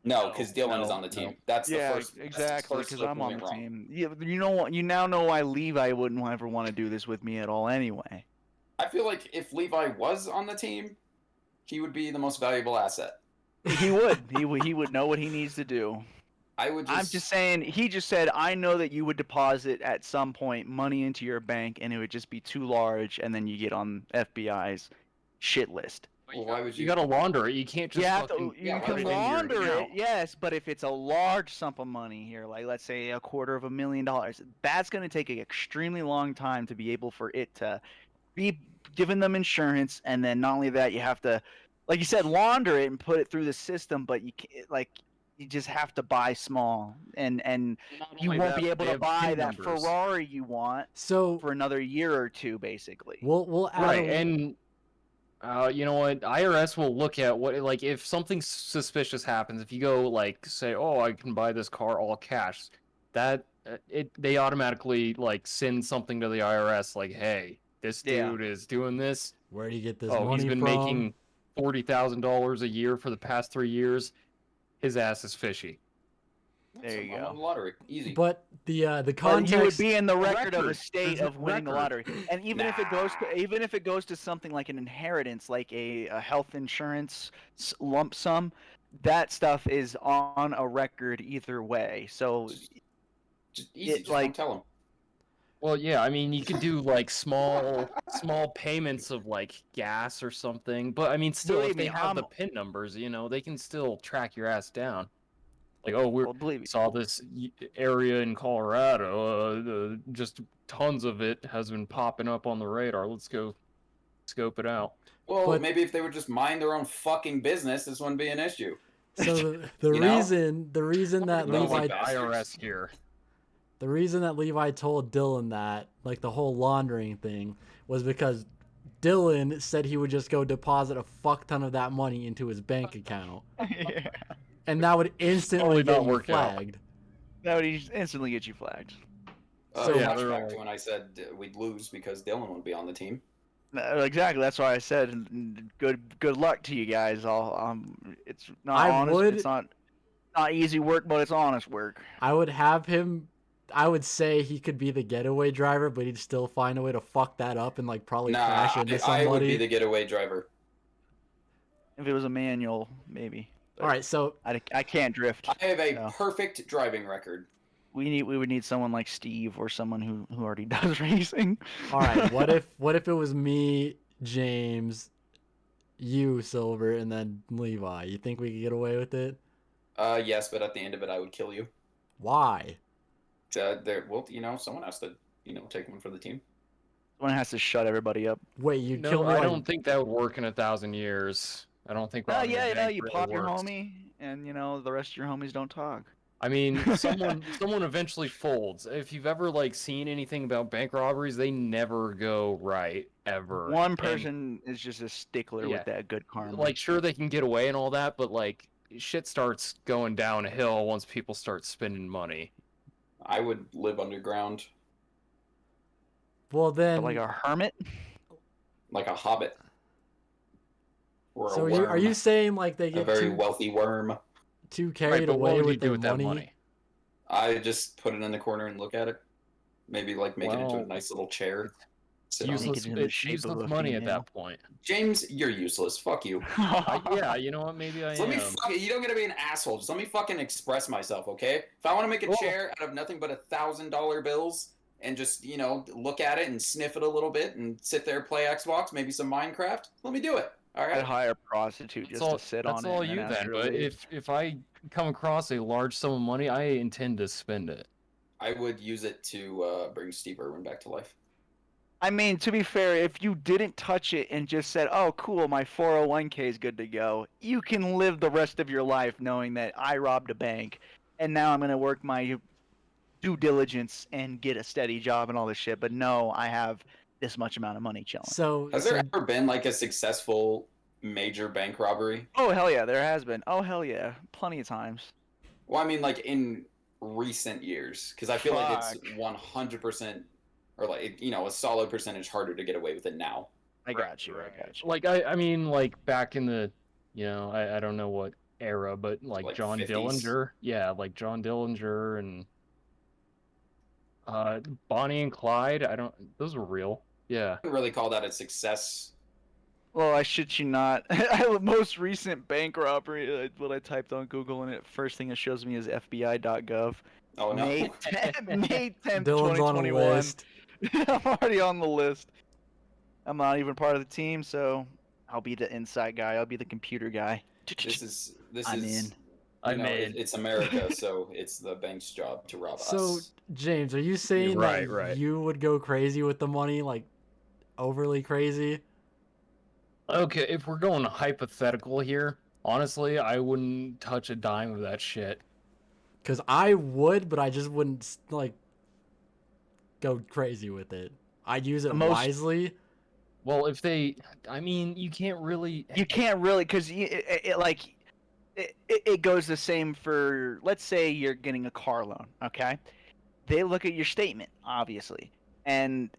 No, because Dylan is no, on the team. no. That's the Yeah, first. exactly. Because Because I'm on the team. Yeah, but you now know why Levi wouldn't ever want to do this with me at all anyway. I feel like if Levi was on the team, he would be the most valuable asset. He would. He would know what he needs to do. I would just. I'm just saying. He just said, "I know that you would deposit at some point money into your bank, and it would just be too large, and then you get on FBI's shit list." Well, why would you? You gotta launder it. You can't just You have fucking to. You yeah, can everything you're- launder you know. it, yes, but if it's a large sum of money here, like let's say $250,000, that's going to take an extremely long time to be able for it to be giving them insurance, and then not only that, you have to, like you said, launder it and put it through the system, but you can't, you just have to buy small, and you only won't that, be able they to have buy PIN that numbers. Ferrari you want So for another year or two, basically. we'll add Right, a- and you know what? IRS will look at what, like, if something suspicious happens. If you go like say, "Oh, I can buy this car all cash," that they automatically like send something to the IRS like, "Hey, this Yeah. dude is doing this. where do you get this Oh, money he's been from? making $40,000 a year for the past 3 years. His ass is fishy." There you I'm go. on the lottery. Easy. But the But you would context. be in the record of a record. state There's a of winning the record. lottery, and even if it goes to something like an inheritance, like a health insurance lump sum, that stuff is on a record either way. So Just easy. it, Just like- don't tell him. Well, yeah, I mean, you could do like small payments of like gas or something, but I mean, still, if Believe they me, have the PIN numbers, they can still track your ass down. Like, oh, we well, believe me. saw this area in Colorado, just tons of it has been popping up on the radar. Let's go scope it out. Well, But- maybe if they would just mind their own fucking business, this wouldn't be an issue. So the You know? reason that No, Levi like IRS here. the reason that Levi told Dylan that, like the whole laundering thing, was because Dylan said he would just go deposit a fuck ton of that money into his bank account, Yeah. and that would instantly Probably get not you work out. flagged. That would instantly get you flagged. So- Yeah, they're flashback all- to when I said we'd lose because Dylan would be on the team. Exactly. That's why I said good luck to you guys. It's not I honest. would- It's not easy work, but it's honest work. I would have him. I would say he could be the getaway driver, but he'd still find a way to fuck that up and like probably Nah, crash into I would be somebody. the getaway driver. If it was a manual, maybe. All right, so I can't drift. I have a No. perfect driving record. We would need someone like Steve or someone who already does racing. all right, what if it was me, James, you, Silver, and then Levi? You think we could get away with it? Yes, but at the end of it, I would kill you. Why? Well, someone has to, take one for the team. Someone has to shut everybody up. Wait, you'd No, kill me? I like- don't think that would work in 1,000 years. I don't think. Oh robbing a yeah, bank you really pop your works. homie, and the rest of your homies don't talk. I mean, someone eventually folds. If you've ever like seen anything about bank robberies, they never go right ever. One And, person is just a stickler Yeah. with that good karma. like, sure they can get away and all that, but like shit starts going downhill once people start spending money. I would live underground Well then, like a hermit. like a hobbit. Or so a are worm. you saying like they a get very too wealthy worm? carried Right, but away what would you with do their with that money? money? I just put it in the corner and look at it. Maybe like make it into a Well, nice little chair. Sit on. Make Useless, it in the it's shape of useless a money at female. that point. James, you're useless. Fuck you. Yeah, you know what? Maybe I Just let me am. you don't gotta be an asshole. Just let me fucking express myself, okay? If I want to make a Cool. chair out of nothing but $1,000 bills and just look at it and sniff it a little bit and sit there play Xbox, maybe some Minecraft, let me do it. All I'd right. hire a prostitute just to sit on it. That's all and you then ask then. her to But leave. if I come across a large sum of money, I intend to spend it. I would use it to bring Steve Irwin back to life. I mean, to be fair, if you didn't touch it and just said, "Oh, cool, my 401k is good to go," you can live the rest of your life knowing that I robbed a bank, and now I'm gonna work my due diligence and get a steady job and all this shit. But no, I have this much amount of money chilling. So, Has so there ever been like a successful major bank robbery? Oh hell yeah, there has been. Oh hell yeah, plenty of times. Well, I mean, like in recent years, because I feel like it's Fuck. 100%, or like a solid percentage harder to get away with it now. I got you. I got you. Like I mean, like back in the, I don't know what era, but like John 50s? Dillinger, yeah, like John Dillinger and Bonnie and Clyde. Those were real. Yeah. I wouldn't really call that a success. Well, I shit you not. Most recent bank robbery, what I typed on Google, and it first thing it shows me is FBI.gov. Oh no. May 10th, May 10th, Dylan's on a 2021. list. I'm already on the list. I'm not even part of the team, so I'll be the inside guy. I'll be the computer guy. This I'm is. in. I'm in. It's America, so it's the bank's job to rob So, us. James, are you saying that Right. you would go crazy with the money, like overly crazy? Okay, if we're going hypothetical here, honestly, I wouldn't touch a dime of that shit. Because I would, but I just wouldn't like go crazy with it. I'd use it Most- wisely. Well, I mean, you can't really. You can't really, because it goes the same for, let's say you're getting a car loan, okay? They look at your statement, obviously. And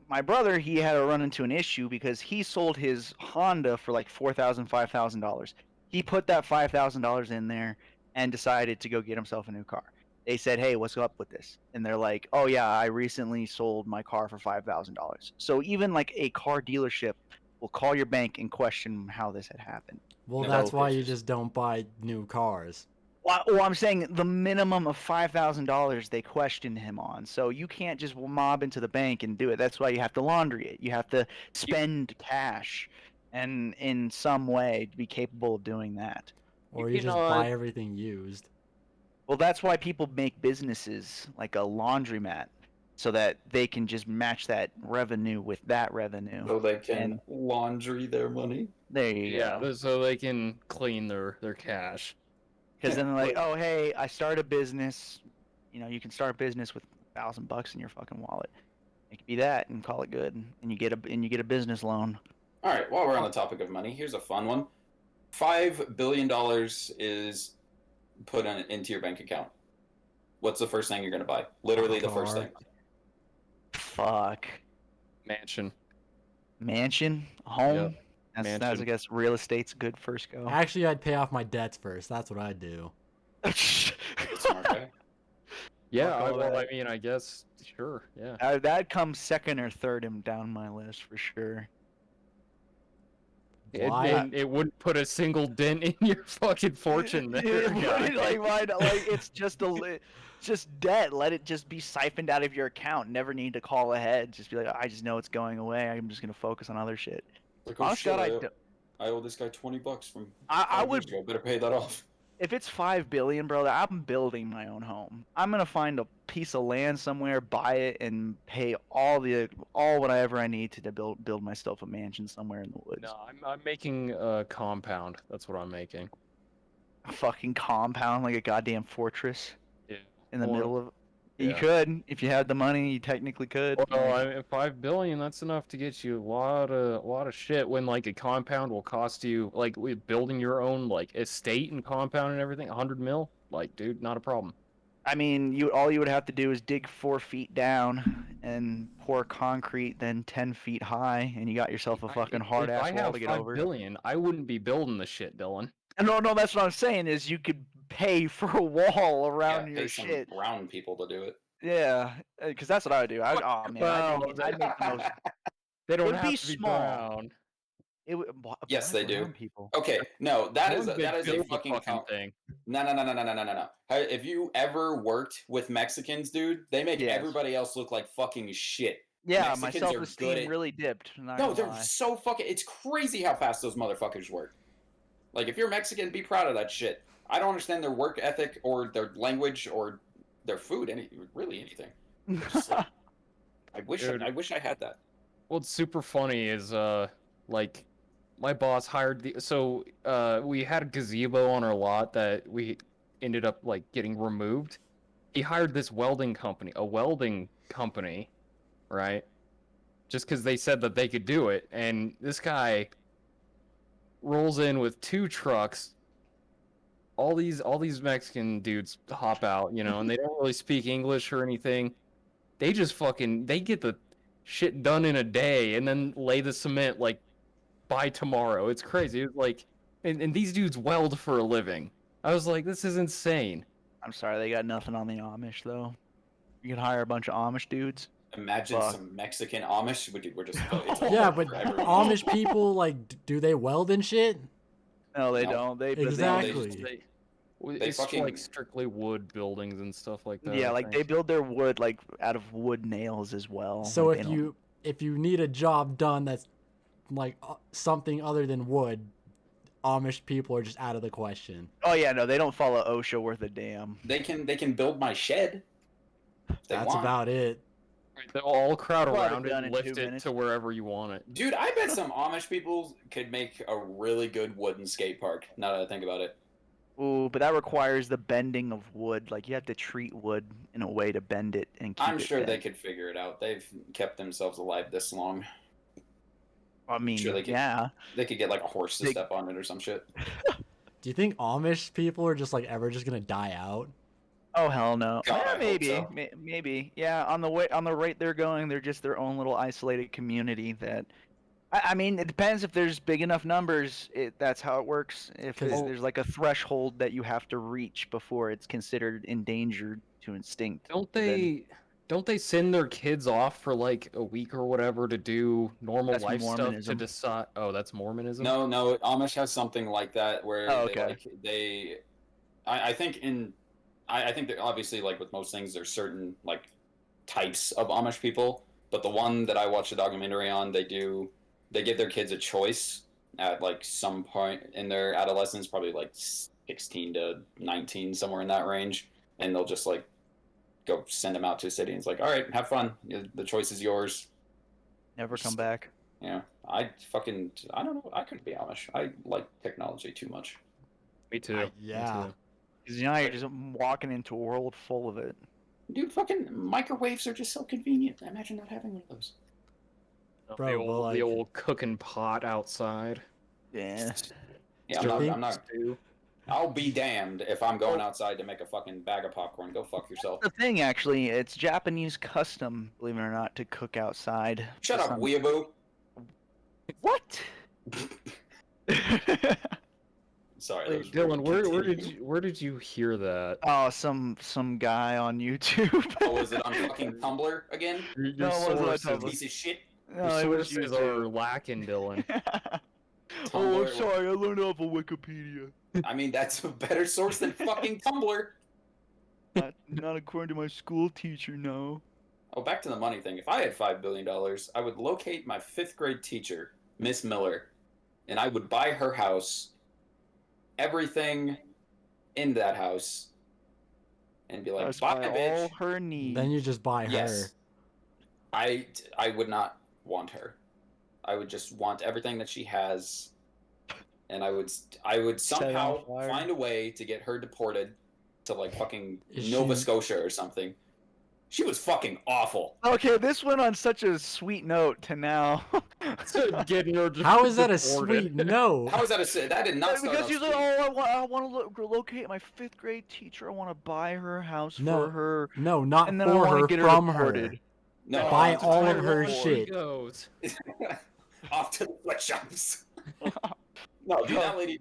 my brother, he had to run into an issue because he sold his Honda for like $4,000, $5,000. He put that $5,000 in there and decided to go get himself a new car. They said, "Hey, what's up with this?" And they're like, "Oh yeah, I recently sold my car for $5,000." So even like a car dealership will call your bank and question how this had happened. Well, No that's why you pictures. just don't buy new cars. Well, I'm saying the minimum of $5,000 they questioned him on. So you can't just mob into the bank and do it. That's why you have to laundry it. You have to spend cash, and in some way to be capable of doing that. Or you just buy everything used. Well, that's why people make businesses like a laundromat, so that they can just match that revenue with that revenue. So they can And laundry their money. there you Yeah, go. so they can clean their cash. Because then they're like, Like- oh, hey, I started a business. You know, you can start a business with $1,000 in your fucking wallet. It could be that, and call it good, and you get a business loan. All right, while we're on the topic of money, here's a fun one. $5 billion is put into your bank account. What's the first thing you're going to buy? Literally the first Car. thing. Fuck. Mansion. Mansion, home. That's I mansion. guess real estate's a good first go. Actually, I'd pay off my debts first. That's what I'd do. Good smart guy. Yeah, Fuck all well, that. I mean, I guess, sure, yeah. That comes second or third down my list for sure. Why? It wouldn't put a single dent in your fucking fortune there, guy. like why? Like it's just debt. Let it just be siphoned out of your account. Never need to call ahead. Just be like, I just know it's going away. I'm just gonna focus on other shit. Like, Honest God, I owe this guy $20 from I 5 would- years ago. Better pay that off. If it's $5 billion, brother, I'm building my own home. I'm gonna find a piece of land somewhere, buy it, and pay all whatever I need to build myself a mansion somewhere in the woods. No, I'm making a compound. That's what I'm making. A fucking compound, like a goddamn fortress Yeah. in the Well, middle of. You yeah. could, if you had the money, you technically could. Well, I mean, $5 billion, that's enough to get you a lot of shit. When like a compound will cost you, like with building your own like estate and compound and everything, 100 mil. Like, dude, not a problem. I mean, all you would have to do is dig 4 feet down and pour concrete, then 10 feet high, and you got yourself a fucking hard If ass I wall have to get $5 over. billion, I wouldn't be building the shit, Dylan. No, that's what I'm saying is you could pay for a wall around Yeah, your pay some shit. brown people to do it. Yeah, because that's what I would do. Oh man, I'd make the most. They don't It'd have be to be small. brown. It would, Yes, why they do. brown People. Okay, no, that is Brown a build the fucking thing. No. If you ever worked with Mexicans, dude, they make Yes. everybody else look like fucking shit. Yeah, my Mexicans are good self-esteem at- really dipped. Not No, gonna they're lie. so fucking. It's crazy how fast those motherfuckers work. Like, if you're Mexican, be proud of that shit. I don't understand their work ethic or their language or their food, really anything. Just like, Dude. I wish I had that. What's super funny is like my boss hired we had a gazebo on our lot that we ended up like getting removed. He hired this welding company, right? Just because they said that they could do it, and this guy rolls in with 2 trucks. All these Mexican dudes hop out, and they don't really speak English or anything. They just they get the shit done in a day and then lay the cement like by tomorrow. It's crazy. It's like, and these dudes weld for a living. I was like, this is insane. I'm sorry, they got nothing on the Amish though. You can hire a bunch of Amish dudes. Imagine Fuck. some Mexican Amish. We're just Yeah, but for everyone. Amish people, like, do they weld and shit? No, they No. don't. They Exactly. It's fucking- like strictly wood buildings and stuff like that. yeah, I like they think. build their wood like out of wood nails as well. So Like, if they don't- if you need a job done that's like something other than wood, Amish people are just out of the question. Oh yeah, no, they don't follow OSHA worth a damn. They can build my shed. if they That's want. about it. They'll all crowd Well, around it done and in lift 2 it minutes. to wherever you want it. Dude, I bet some Amish people could make a really good wooden skate park. Now that I think about it. Ooh, but that requires the bending of wood. Like you have to treat wood in a way to bend it and keep I'm it sure they bent. could figure it out. They've kept themselves alive this long. I mean, sure they could- yeah. They could get like a horse to They- step on it or some shit. Do you think Amish people are just like ever just gonna die out? Oh hell no. God, I hope maybe, so. maybe. Yeah, on the rate they're going, they're just their own little isolated community. That, I mean, it depends if there's big enough numbers. That's how it works. If 'Cause- there's like a threshold that you have to reach before it's considered endangered to extinct. then- Don't they send their kids off for like a week or whatever to do normal That's life stuff to Mormonism. decide? Oh, that's Mormonism. No, Amish has something like that where Oh, they okay. like I think I think that obviously, like with most things, there's certain like types of Amish people, but the one that I watched a documentary on, they give their kids a choice at like some point in their adolescence, probably like 16 to 19, somewhere in that range, and they'll just like go send them out to a city and it's like, all right, have fun. The choice is yours. Never come back. Yeah, I don't know. I couldn't be Amish. I like technology too much. Me too. Yeah. Because now you're just walking into a world full of it. Dude, fucking microwaves are just so convenient. Imagine not having one of those. Bro, the but, old, like- the old cooking pot outside. Yeah. Yeah, I'm not. I'll be damned if I'm going outside to make a fucking bag of popcorn. Go fuck yourself. The thing, actually, it's Japanese custom, believe it or not, to cook outside. Shut For up, some- weeaboo. What? Sorry, that Wait, was Dylan, rude. where did you hear that? Oh, some guy on YouTube. Oh, was it on fucking Tumblr again? Your No, it wasn't on sources, Tumblr. Piece of shit. No, your it was sources YouTube. are lacking, Dylan. Oh, Tumblr- I'm sorry. I learned off of Wikipedia. I mean, that's a better source than fucking Tumblr. Not according to my school teacher, no. Oh, back to the money thing. If I had $5 billion, I would locate my 5th grade teacher, Miss Miller, and I would buy her house, everything in that house, and be like, Satisfy bye, all bitch. her needs. Then you just buy her. Yes. I would not want her. I would just want everything that she has, and I would somehow on fire. find a way to get her deported to like fucking Is Nova she- Scotia or something. She was fucking awful. Okay, this went on such a sweet note to now. Getting her How is that a deported. sweet no? How was that that did not start Because off she's like, sweet. oh, I want to locate my 5th grade teacher. I want to buy her house No. for her. No, not And then I for wanna her, get her from her. deported. No, Buy off to all the- of her Where shit. goes. off to the sweatshops. No, dude, that lady.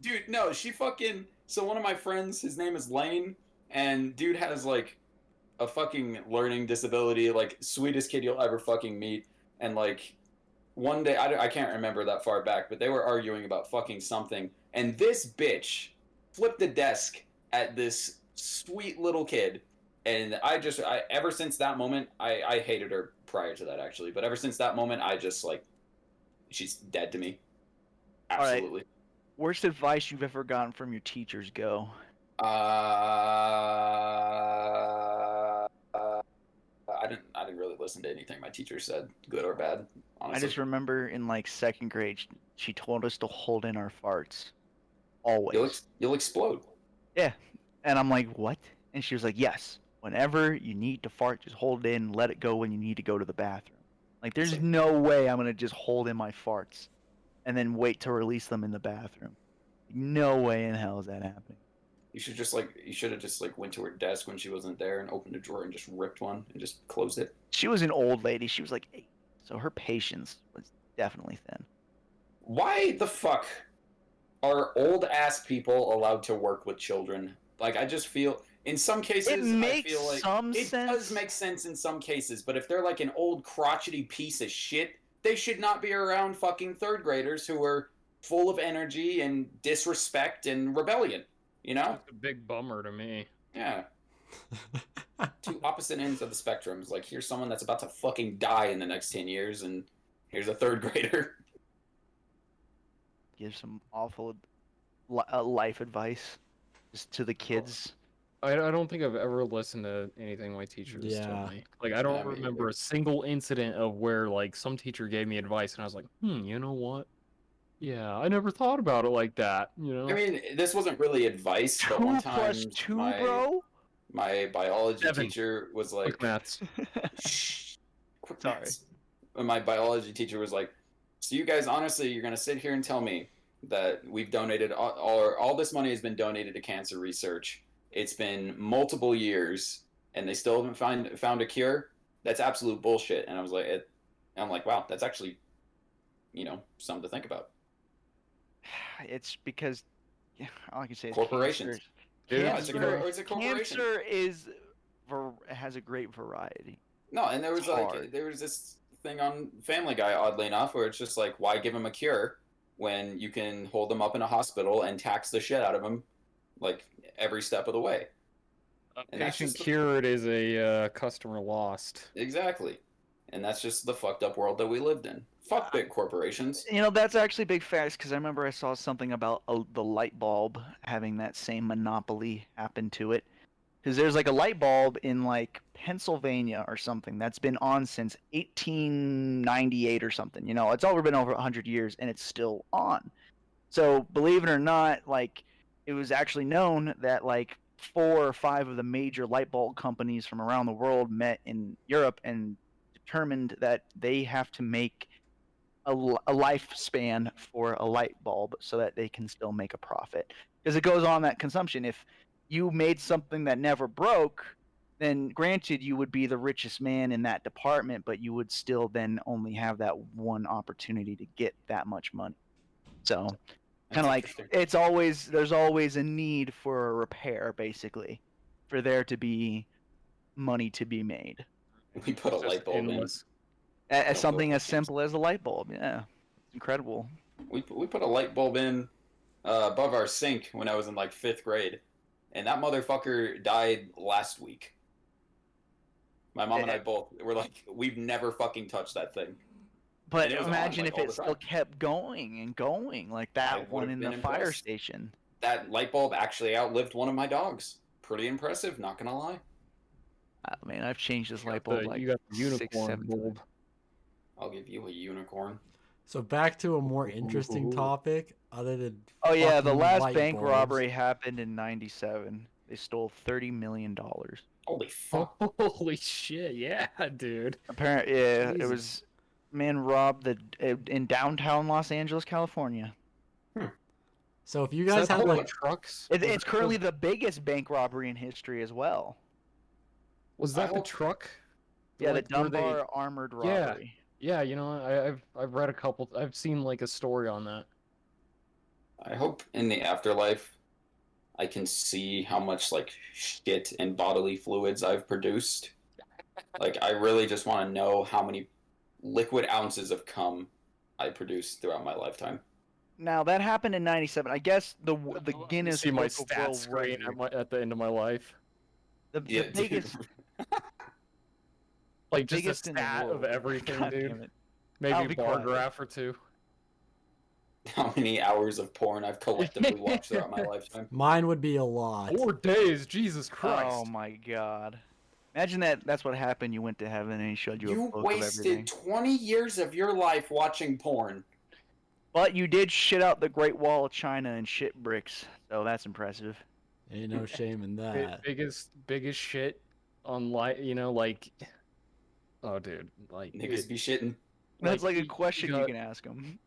Dude, no, she fucking. So one of my friends, his name is Lane, and dude has like a fucking learning disability, like sweetest kid you'll ever fucking meet. And like one day, I can't remember that far back, but they were arguing about fucking something, and this bitch flipped the desk at this sweet little kid. And ever since that moment, I hated her prior to that actually, but ever since that moment, I just like, she's dead to me. All right. Absolutely. Worst advice you've ever gotten from your teachers, go. I didn't really listen to anything my teacher said, good or bad. Honestly. I just remember in like 2nd grade, she told us to hold in our farts. Always. You'll explode. And I'm like, what? And she was like, yes. Whenever you need to fart, just hold it in, let it go when you need to go to the bathroom. Like, there's like- no way I'm going to just hold in my farts and then wait to release them in the bathroom. No way in hell is that happening. You should have just like went to her desk when she wasn't there and opened a drawer and just ripped one and just closed it. She was an old lady. She was like 8. So her patience was definitely thin. Why the fuck are old ass people allowed to work with children? Like, I just feel in some cases It makes I feel like some it sense. does make sense in some cases, but if they're like an old crotchety piece of shit, they should not be around fucking 3rd graders who are full of energy and disrespect and rebellion. You know? That's a big bummer to me. Yeah. Two opposite ends of the spectrum. It's like, here's someone that's about to fucking die in the next 10 years, and here's a 3rd grader. Give some awful life advice just to the kids. I don't think I've ever listened to anything my teachers Yeah. told me. Like, I don't Yeah, me remember either. a single incident of where, like, some teacher gave me advice and I was like, you know what? Yeah, I never thought about it like that, you know? I mean, this wasn't really advice, but 2 one time plus 2, my, bro? my biology 7. teacher was like, Quick maths. shh, quick Sorry. maths. And my biology teacher was like, so you guys, honestly, you're going to sit here and tell me that we've donated, all this money has been donated to cancer research. It's been multiple years, and they still haven't found a cure? That's absolute bullshit. And I was like, I'm like, wow, that's actually, something to think about. It's because, all I can say is Corporations. Dude, Yeah, it's a corporation. Cancer has a great variety. No, and there was hard. there was this thing on Family Guy, oddly enough, where it's just like, why give them a cure when you can hold them up in a hospital and tax the shit out of them, like every step of the way. A And that's patient just the- cured is a customer lost. Exactly. And that's just the fucked up world that we lived in. Fuck big corporations. You know, that's actually big facts because I remember I saw something about the light bulb having that same monopoly happen to it. Because there's like a light bulb in like Pennsylvania or something that's been on since 1898 or something. You know, it's been over 100 years and it's still on. So believe it or not, like it was actually known that like 4 or 5 of the major light bulb companies from around the world met in Europe and determined that they have to make a lifespan for a light bulb so that they can still make a profit because it goes on that consumption. If you made something that never broke, then granted you would be the richest man in that department, but you would still then only have that one opportunity to get that much money. So kind of like there's always a need for a repair, basically, for there to be money to be made. We put a It's just light bulb endless. As something as simple as a light bulb, yeah, it's incredible. in. We put a light bulb in above our sink when I was in like 5th grade, and that motherfucker died last week. My mom and I both were like, we've never fucking touched that thing. But And it was on, imagine like, if all it the still time. kept going and going, like I that would've one in the been fire impressed. station. That light bulb actually outlived one of my dogs. Pretty impressive, not gonna lie. Oh, man, I've changed this You light got bulb the- like you got the 6, unicorn 7 times. bulb. I'll give you a unicorn. So back to a more interesting topic, other than Oh yeah, the fucking last light bank bulbs. robbery happened in '97. They stole $30 million. Holy fuck. Holy shit! Yeah, dude. Apparently, yeah, it Jesus. was man robbed in downtown Los Angeles, California. So if you Is guys that had the whole like, trucks? It's currently the biggest bank robbery in history as well. Was I that the hope- truck? Yeah, Like, the where they- Dunbar armored Yeah. robbery. Yeah, you know, I've read a couple. I've seen like a story on that. I hope in the afterlife I can see how much like shit and bodily fluids I've produced. Like I really just want to know how many liquid ounces of cum I produced throughout my lifetime. Now that happened in '97. I guess the Guinness See my Book of stats World screen Records. at the end of my life. The Yeah, dude. biggest, Like just a biggest in the stat of world. everything, God dude. damn it. Maybe I'll a be bar quiet. graph or two. How many hours of porn I've collectively watched throughout my lifetime. mine would be a lot. 4 days, Jesus Christ! Oh my God! Imagine that's what happened. You went to heaven and he showed you a You book of everything. wasted 20 years of your life watching porn. But you did shit out the Great Wall of China and shit bricks, so that's impressive. Ain't no shame in Bi- that. biggest shit on you know, like, oh, dude, like, Niggas be shitting. That's like a you question you got- can ask him.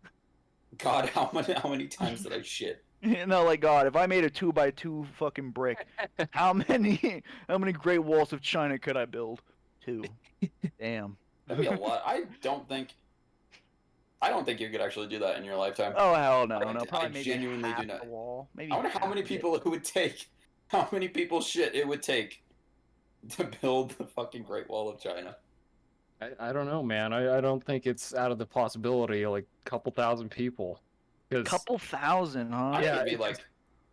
God, how many times did I shit? You know, like God, if I made a 2x2 fucking brick, how many Great Walls of China could I build? 2. Damn. That'd be a lot. I don't think you could actually do that in your lifetime. Oh hell no, I no. Probably maybe genuinely do half not. the wall. Maybe. I wonder how half many of it. people it would take. How many people shit it would take to build the fucking Great Wall of China. I don't know, man. I don't think it's out of the possibility. Like a couple thousand people. 'Cause- Couple thousand, huh? I think Yeah, it'd be it's like,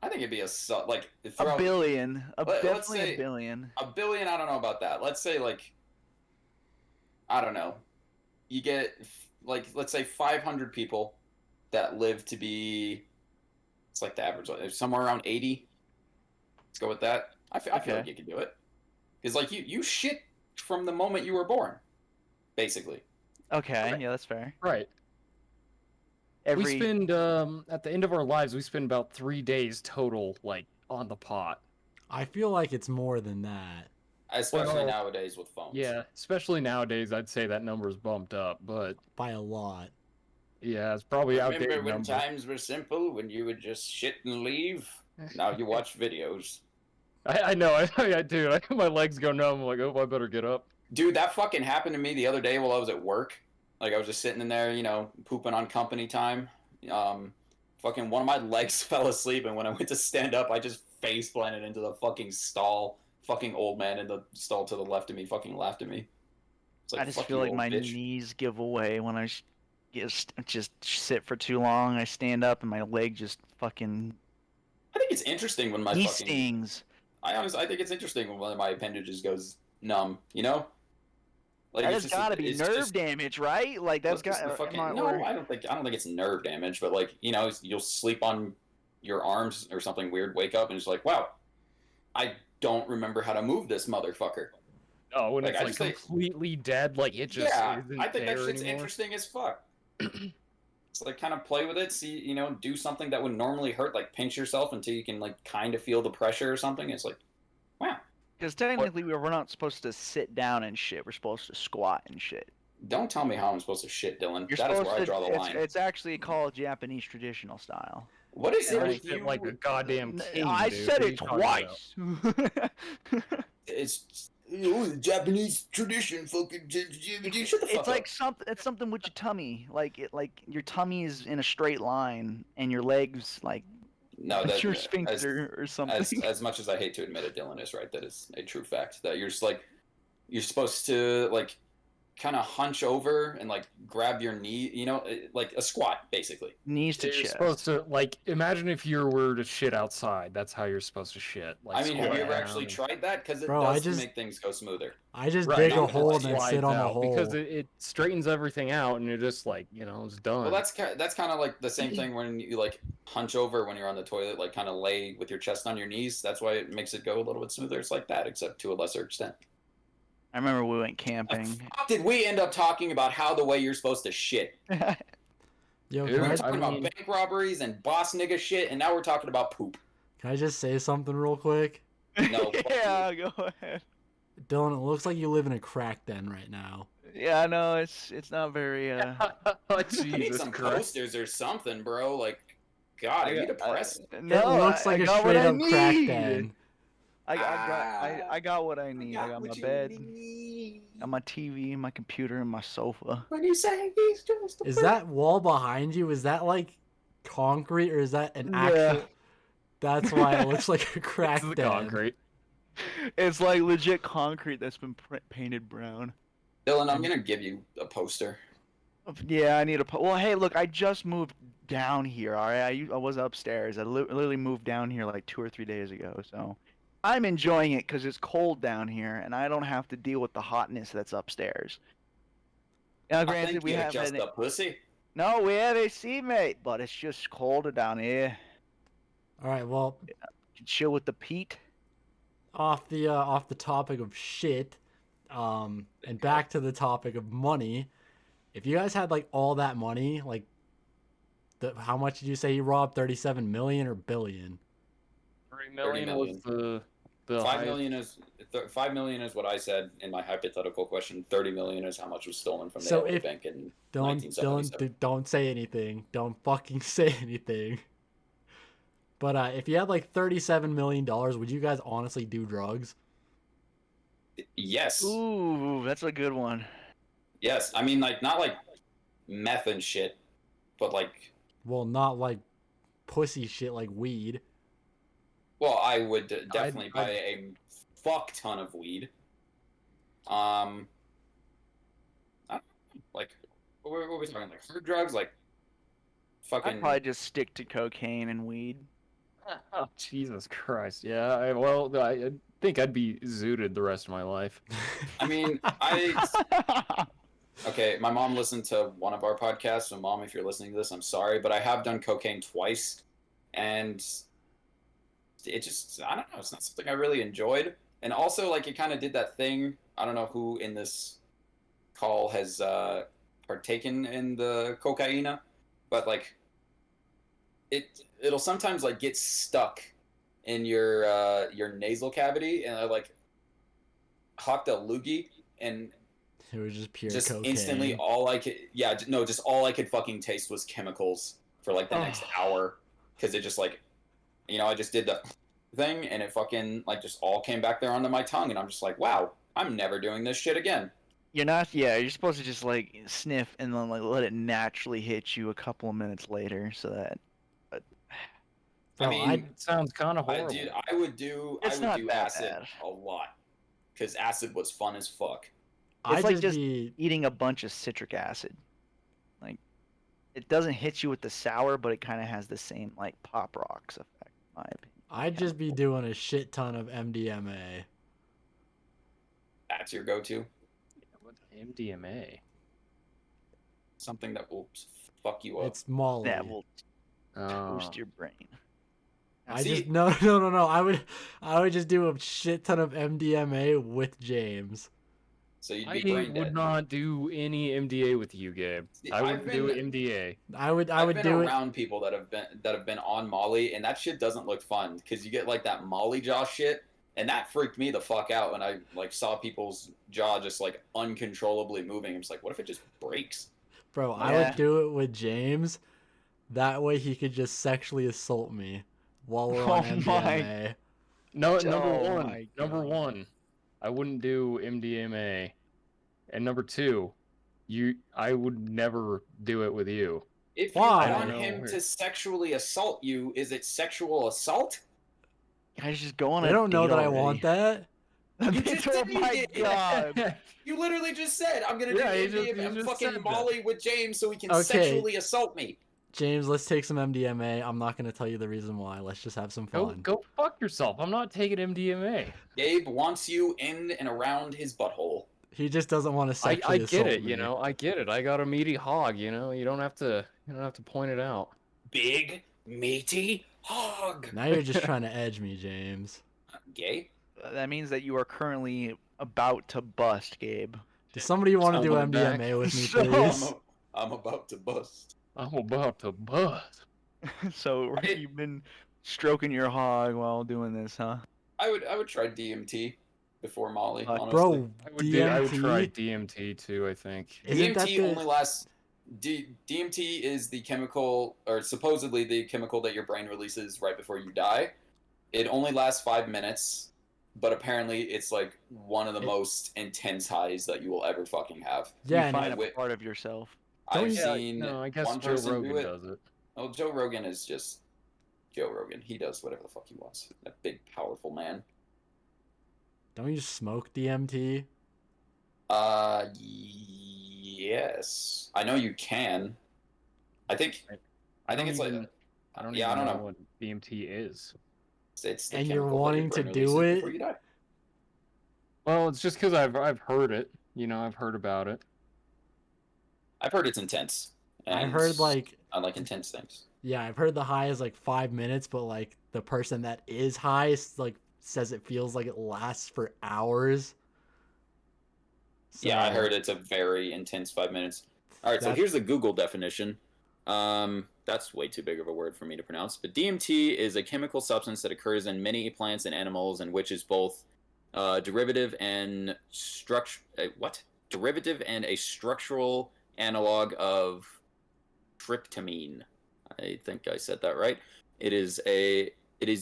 I think it'd be like A throughout billion. let's Definitely say- a billion. a billion. I don't know about that. Let's say like, I don't know. You get like let's say 500 people that live to be. It's like the average, somewhere around 80. Let's go with that. I feel Okay. like you can do it. Because like you shit from the moment you were born, basically. Okay, Right. yeah, that's fair. right. We spend at the end of our lives, we spend about 3 days total, like on the pot. I feel like it's more than that. Especially Well, nowadays with phones. Yeah, especially nowadays, I'd say that number's bumped up. But By a lot. yeah, it's probably outdated Remember when number. times were simple, when you would just shit and leave? Now you watch videos. I know, I do. I my legs go numb. I'm like, oh, I better get up. Dude, that fucking happened to me the other day while I was at work. Like, I was just sitting in there, pooping on company time. Fucking one of my legs fell asleep, and when I went to stand up, I just face planted into the fucking stall. Fucking old man in the stall to the left of me fucking laughed at me. It's I just "Fuck feel you, like old my bitch." knees give away when I just sit for too long. I stand up and my leg just fucking. I think it's interesting when my He fucking. stings. I think it's interesting when one of my appendages goes numb. You know. Like That it's has just got to be it's nerve just, damage, right? Like well, that's it's just got. the fucking, Am I, no, or- I don't think it's nerve damage, but like you'll sleep on your arms or something weird, wake up and it's like, wow, I don't remember how to move this motherfucker. Oh, when Like, it's I like just think- completely dead, like it just Yeah, isn't I think that there shit's anymore. interesting as fuck. It's like kind of play with it, see, do something that would normally hurt, like pinch yourself until you can like kind of feel the pressure or something. It's like, wow. Because technically we're not supposed to sit down and shit. We're supposed to squat and shit. Don't tell me how I'm supposed to shit, Dylan. You're That is supposed where to. I draw the line. It's actually called Japanese traditional style. What is it And with Sit you? like a goddamn king, I dude. said What are it you talking about? twice. It's the Japanese tradition. Fucking shut the fuck It's up. like something with your tummy. Like your tummy is in a straight line, and your legs like No, it's that your sphincter or something. as much as I hate to admit it, Dylan is right. That is a true fact. That you're just like you're supposed to like kind of hunch over and like grab your knee, like a squat basically. Knees to You're chest. supposed to like imagine if you were to shit outside. That's how you're supposed to shit. Like, I mean, have you squat ever down actually and- tried that? Because it Bro, I does just- make things go smoother. I just Right, dig not a hole and gonna then lie, sit on the out hole. because it straightens everything out and you're just like it's done. Well, that's kind of like the same thing when you like hunch over when you're on the toilet, like kind of lay with your chest on your knees. That's why it makes it go a little bit smoother. It's like that, except to a lesser extent. I remember we went The camping. fuck did we end up talking about how the way you're supposed to shit? Yo, Dude, We were can talking about bank robberies and boss nigga shit, and now we're talking about poop. I just say something real quick? No, fuck yeah, go ahead. Dylan, it looks like you live in a crack den right now. Yeah, I know it's not very. oh, I need Jesus some Christ. posters or something, bro. Like, God, are you depressed? No, it looks like I a got straight what I up crack need. den. I got what I need. I got my what you bed, need. got my TV, my computer, and my sofa. When you say he's just a Is that wall behind you? Is that like concrete or is that an Yeah. actual? That's why it looks like a crack It's the den. concrete. It's like legit concrete that's been painted brown. Dylan, I'm gonna give you a poster. Yeah, I need a. Well, hey, look, I just moved down here. All right, I was upstairs. I literally moved down here like 2 or 3 days ago. So I'm enjoying it because it's cold down here, and I don't have to deal with the hotness that's upstairs. Now, I granted, think we you're have just an, a pussy. no, we have AC, mate, but it's just colder down here. All right, well, You can chill with the Pete. off the topic of shit, and back to the topic of money. If you guys had like all that money, like, how much did you say you robbed? 37 million or billion? 3 million was million. the 5 highest- million is 5 million is what I said in my hypothetical question. 30 million is how much was stolen from the So LA if- bank in Don't 1977. don't say anything. Don't fucking say anything. But if you had like $37 million, would you guys honestly do drugs? Yes, Ooh, that's a good one. yes. I mean, like not like meth and shit, but like, Well, not like pussy shit like weed. well, I would definitely I'd- buy a fuck ton of weed. I don't know, like, what were we talking? Like hard drugs, like fucking. I'd probably just stick to cocaine and weed. Oh, Jesus Christ. Yeah, I think I'd be zooted the rest of my life. I mean, okay, my mom listened to one of our podcasts, so Mom, if you're listening to this, I'm sorry, but I have done cocaine twice, and it just, I don't know, it's not something I really enjoyed. And also, like, it kind of did that thing, I don't know who in this call has partaken in the cocaina, but, like, it'll sometimes, like, get stuck in your nasal cavity, and I, like, hucked a loogie, and It was just pure just cocaine. instantly all I could just all I could fucking taste was chemicals for like the next hour, because it just like, I just did the thing and it fucking like just all came back there onto my tongue, and I'm just like, wow, I'm never doing this shit again. You're not. Yeah, you're supposed to just like sniff and then like let it naturally hit you a couple of minutes later, so that. Bro, I mean, It sounds kind of horrible. dude, I would do It's not that acid bad. a lot, because acid was fun as fuck. I'd like just just- be Eating a bunch of citric acid, like, it doesn't hit you with the sour, but it kind of has the same like pop rocks effect, in my opinion. I'd just be doing a shit ton of MDMA. That's your go-to. What's MDMA? Something that will fuck you up. It's Molly. That will Oh. toast your brain. I See- just no. I would just do a shit ton of MDMA with James. So you'd I be brain would dead. not do any MDA with you, Gabe. See, I I've would do been- MDA. I would I've been do it. around people that have been on Molly, and that shit doesn't look fun because you get like that Molly jaw shit, and that freaked me the fuck out when I like saw people's jaw just like uncontrollably moving. I was like, what if it just breaks? Bro, I Yeah. would do it with James. That way he could just sexually assault me while we're on Oh my- MDMA. No, Oh my number God. one, I wouldn't do MDMA, and number two, I would never do it with you. If Why? you I want don't him know. to sexually assault you, is it sexual assault? Guys, just go on They a don't know date that I already. want that. You just oh said you my did. god. You literally just said, I'm gonna Yeah, do you just- MDMA you and just fucking said that. Molly with James so he can Okay. sexually assault me. James, let's take some MDMA. I'm not gonna tell you the reason why. Let's just have some fun. Go fuck yourself. I'm not taking MDMA. Gabe wants you in and around his butthole. He just doesn't want to I sexually assault get it, me. you know. I get it. I got a meaty hog, you know. You don't have to point it out. Big, meaty hog. Now you're just trying to edge me, James. Gay? That means that you are currently about to bust, Gabe. Does somebody want to do Someone back. MDMA with me, So- please? I'm about to bust. I'm about to buzz. So Right. you've been stroking your hog while doing this, huh? I would try DMT before Molly, honestly. Bro, I would try DMT? DMT too, I think. Isn't that DMT the- only lasts. DMT is the chemical, or supposedly the chemical that your brain releases right before you die. It only lasts 5 minutes, but apparently it's like one of the most intense highs that you will ever fucking have. Yeah, you and find I a wi- part of yourself. I've you- seen No, I guess one Joe person Rogan do it. does it. Oh, Joe Rogan is just Joe Rogan. He does whatever the fuck he wants. That big, powerful man. don't you smoke DMT? Yes. I know you can. I think it's like. I don't yeah, even I don't know know. what DMT is. It's the And you're chemical that wanting your to brain do releases it? before you die. Well, it's just because I've heard it. You know, I've heard about it. I've heard it's intense. I and heard like I like intense things. yeah, I've heard the high is like 5 minutes, but like the person that is highest like says it feels like it lasts for hours. Yeah, I So, heard it's a very intense 5 minutes. All right, so That- here's the Google definition. That's way too big of a word for me to pronounce. But DMT is a chemical substance that occurs in many plants and animals, and which is both derivative and derivative and a structural analog of tryptamine. I think I said that right. It is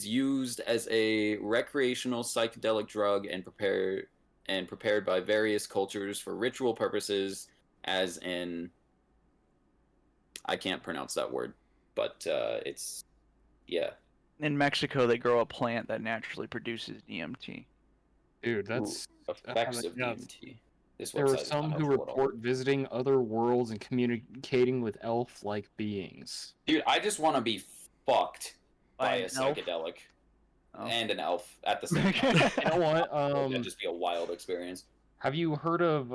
used as a recreational psychedelic drug and prepared by various cultures for ritual purposes, as in I can't pronounce that word, but it's yeah. In Mexico, they grow a plant that naturally produces DMT. Dude, that's Effects of yeah, DMT. This there are website is some not who helpful at all. report visiting other worlds and communicating with elf-like beings. Dude, I just want to be fucked By by a an elf? psychedelic Oh. and an elf at the same time. You know what? That'd just be a wild experience. Have you heard of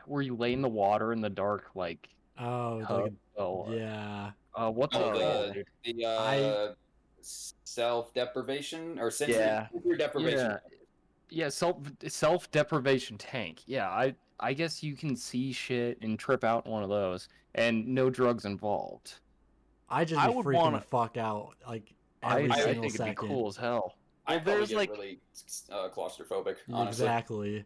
where you lay in the water in the dark, like oh, like, tub? Oh, yeah. What's it Oh, called, dude? the self-deprivation or sensory Yeah. deprivation. Yeah, self-deprivation tank. Yeah, I guess you can see shit and trip out in one of those, and no drugs involved. I just I be would freaking wanna- the fuck out like I every I single think it'd second. be cool as hell. I Well, probably there's, get like- really claustrophobic, honestly. Exactly.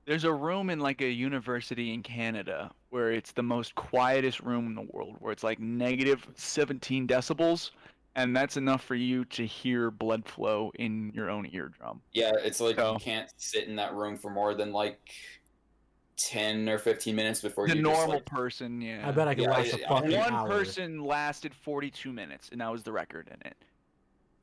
There's a room in like a university in Canada where it's the most quietest room in the world, where it's like negative 17 decibels, and that's enough for you to hear blood flow in your own eardrum. Yeah, it's like So- you can't sit in that room for more than like 10 or 15 minutes before The you normal just like, person, yeah. I bet I could Yeah, last a I- fucking One hour. person lasted 42 minutes, and that was the record in it.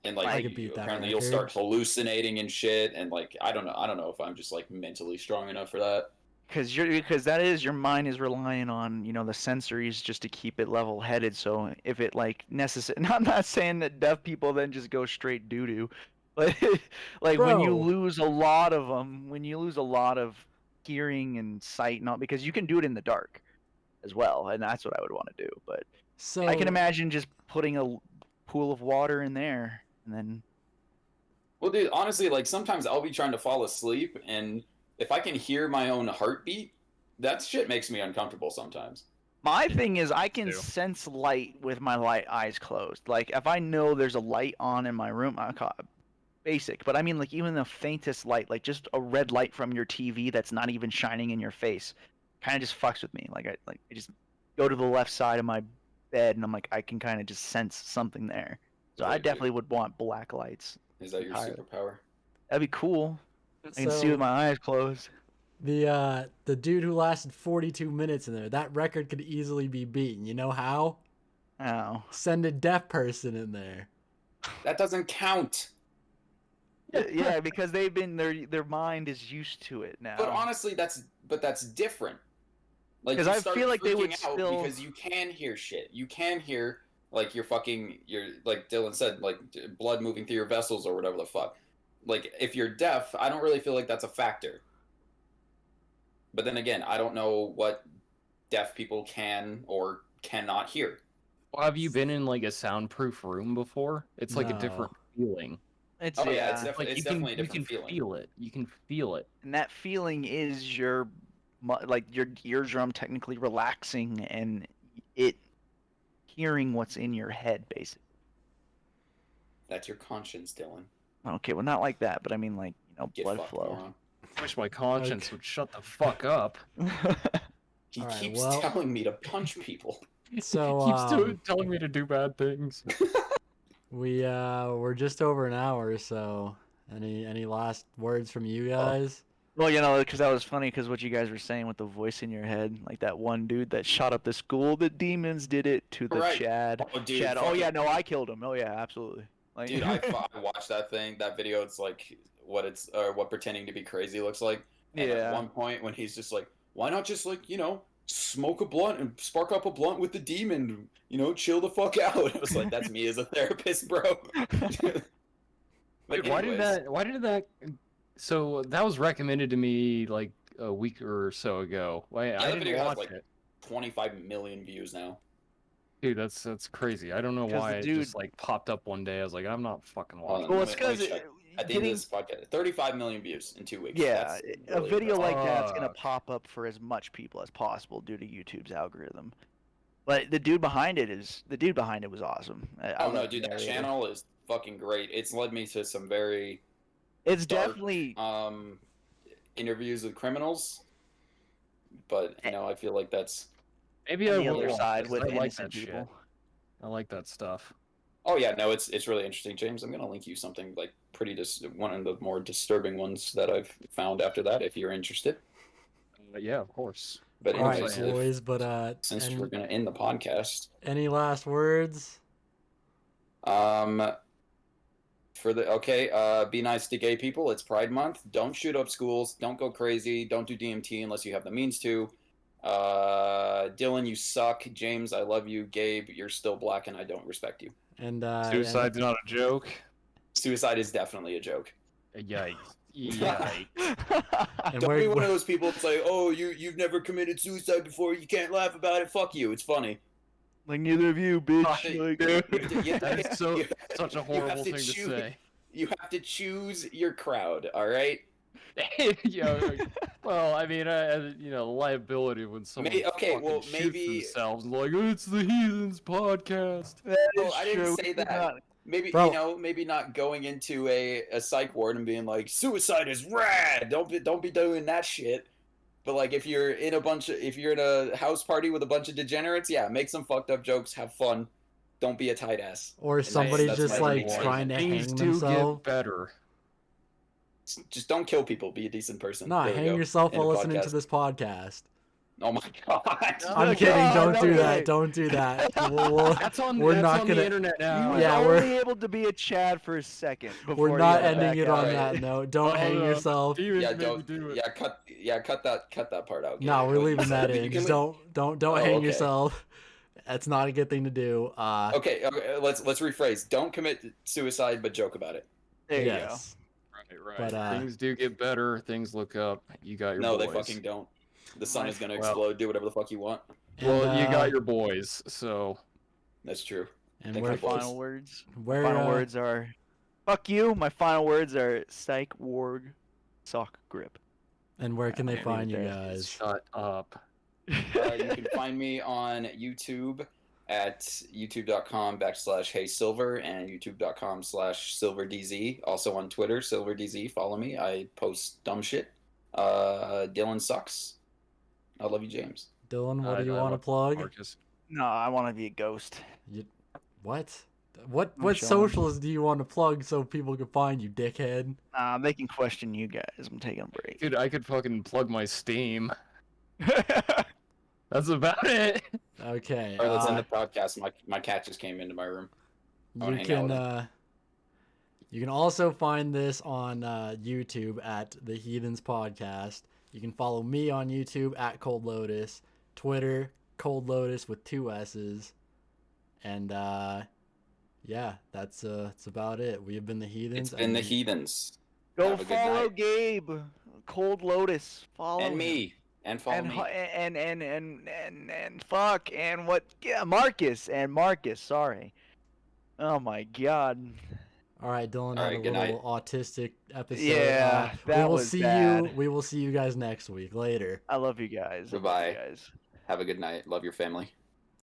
and like I could beat that apparently you'll record. start hallucinating and shit, and like I don't know if I'm just like mentally strong enough for that. because that is your mind is relying on the sensories just to keep it level headed. So if it like necessary, I'm not saying that deaf people then just go straight doo doo, but like when you Bro. lose a lot of them, when you lose a lot of hearing and sight, not because you can do it in the dark as well, and that's what I would want to do. But So I can imagine just putting a pool of water in there and then. Well, dude, honestly, like sometimes I'll be trying to fall asleep, and if I can hear my own heartbeat, that shit makes me uncomfortable sometimes. My thing is I can too. sense light with my eyes closed. Like if I know there's a light on in my room, I call it basic. But I mean like even the faintest light, like just a red light from your TV that's not even shining in your face, kind of just fucks with me. Like I just go to the left side of my bed and I'm like I can kind of just sense something there. So I definitely would want black lights. Is that your entirely. superpower? That'd be cool. I can see So- with my eyes closed. the dude who lasted 42 minutes in there, that record could easily be beaten. You know how? Oh. Send a deaf person in there. That doesn't count. Yeah, because they've been their mind is used to it now. But honestly, that's different. Like 'Cause you I start feel like they would freaking out still- because you can hear shit. You can hear like your like Dylan said, like blood moving through your vessels or whatever the fuck. Like if you're deaf, I don't really feel like that's a factor. But then again, I don't know what deaf people can or cannot hear. Well, have you been in like a soundproof room before? It's like No. a different feeling. It's Oh yeah, it's Like definitely you a can different feeling. feel it. You can feel it. and that feeling is your like your eardrum technically relaxing and it hearing what's in your head basically. That's your conscience, Dylan. Okay, well not like that, but I mean like Get blood fucked, flow. moron. I wish my conscience would shut the fuck up. He Alright, keeps well- telling me to punch people. So Keeps telling me to do bad things. we're just over an hour. So any last words from you guys? Well, because that was funny because what you guys were saying with the voice in your head, like that one dude that shot up the school, the demons did it to the Right. Chad. Oh, dude, Chad. Oh fucking- yeah, no, I killed him. Oh yeah, absolutely. Like, Dude, I watched that video. It's like what pretending to be crazy looks like. And Yeah. at one point when he's just like, why not just like, smoke a blunt and spark up a blunt with the demon, chill the fuck out. I was like, that's me as a therapist, bro. But Dude, why did anyways, that? So that was recommended to me like a week or so ago. I that didn't video has watch like it. 25 million views now. Dude, that's crazy. I don't know 'Cause why the it dude- just like popped up one day. I was like, I'm not fucking Hold on, watching. well, let it's me because check. At the end of this podcast, 35 million views in 2 weeks. yeah, That's a really video impressive. like that's gonna Fuck. pop up for as much people as possible due to YouTube's algorithm. But the dude behind it was awesome. I Oh love no, the dude, that narrator. channel is fucking great. It's led me to some very It's dark, definitely interviews with criminals, but I feel like that's. Maybe on I the will other watch side this. with I like innocent that shit. people. I like that stuff. Oh yeah, no, it's really interesting, James. I'm gonna link you something like one of the more disturbing ones that I've found after that, if you're interested. Yeah, of course. But All right, anyways, boys. But since we're gonna end the podcast, any last words? be nice to gay people. It's Pride Month. Don't shoot up schools. Don't go crazy. Don't do DMT unless you have the means to. Dylan, you suck. James, I love you. Gabe, you're still black and I don't respect you. And Suicide's not a joke. Suicide is definitely a joke. Yikes. Yikes. and Don't be we're, one of those people that's like, oh, you've never committed suicide before. You can't laugh about it. Fuck you. It's funny. Like neither of you, bitch. Like, That is such a you have horrible to thing to choose- say. You have to choose your crowd. All right. Well, I mean, liability when someone okay, fucking well, shoots maybe- themselves like it's the Heathens podcast. that Oh, is I didn't true. say We did that. not- Maybe Bro. maybe not going into a psych ward and being like suicide is rad. Don't be doing that shit. But like if you're in a house party with a bunch of degenerates, yeah, make some fucked up jokes, have fun. Don't be a tight ass. or somebody that's just my like opinion. trying to Things hang do themselves. get better. Just don't kill people. Be a decent person. Nah, There we hang go. yourself End while the listening to podcast. this podcast. Oh my god. I'm Oh, kidding. God, Don't do okay. that. Don't do that. That's on. We're that's not on gonna. the internet He now. was Yeah, only we're- able to be a Chad for a second before We're he not had to ending back it on out. that note. Don't Oh, hang no. yourself. Demons Yeah, made me don't. do it. Cut that part out. No, Garrett, we're what you leaving said. that You in. can Just leave- don't Oh, hang okay. yourself. That's not a good thing to do. Okay, let's rephrase. Don't commit suicide, but joke about it. There you yes. Right. But, Things do get better. Things look up. You got your No, boys. they fucking don't. The sun My- is gonna well- explode. Do whatever the fuck you want. Well, And, you got your boys. So That's true. And Think we're My Boys. final words. where Final words are, fuck you. My final words are psych warg, sock grip. and where can they I'll leave find it you there. guys? shut up. You can find me on YouTube at youtube.com/heysilver and youtube.com/silverdz. Also on Twitter, silverdz. Follow me. I post dumb shit. Dylan sucks. I love you, James. Dylan, what do you I want to love plug? Marcus. No, I want to be a ghost. What? What I'm showing. socials do you want to plug so people can find you, dickhead? They can question you guys. I'm taking a break. Dude, I could fucking plug my Steam. That's about it. Okay. All right, let's end the podcast. My cat just came into my room. I'll You hang out with can you can also find this on YouTube at the Heathens Podcast. You can follow me on YouTube at Cold Lotus, Twitter Cold Lotus with 2 S's, and yeah, that's about it. We have been the Heathens. It's been the and Heathens. Go Have a good follow night. Gabe. Cold Lotus. Follow And him. me. And follow And, me. and fuck and what? Yeah, Marcus. Sorry. Oh my God. All right, Dylan All had right, a good little autistic episode. Yeah, we that will was see bad. you. We will see you guys next week. Later. I love you guys. I love you Goodbye. guys. Have a good night. Love your family.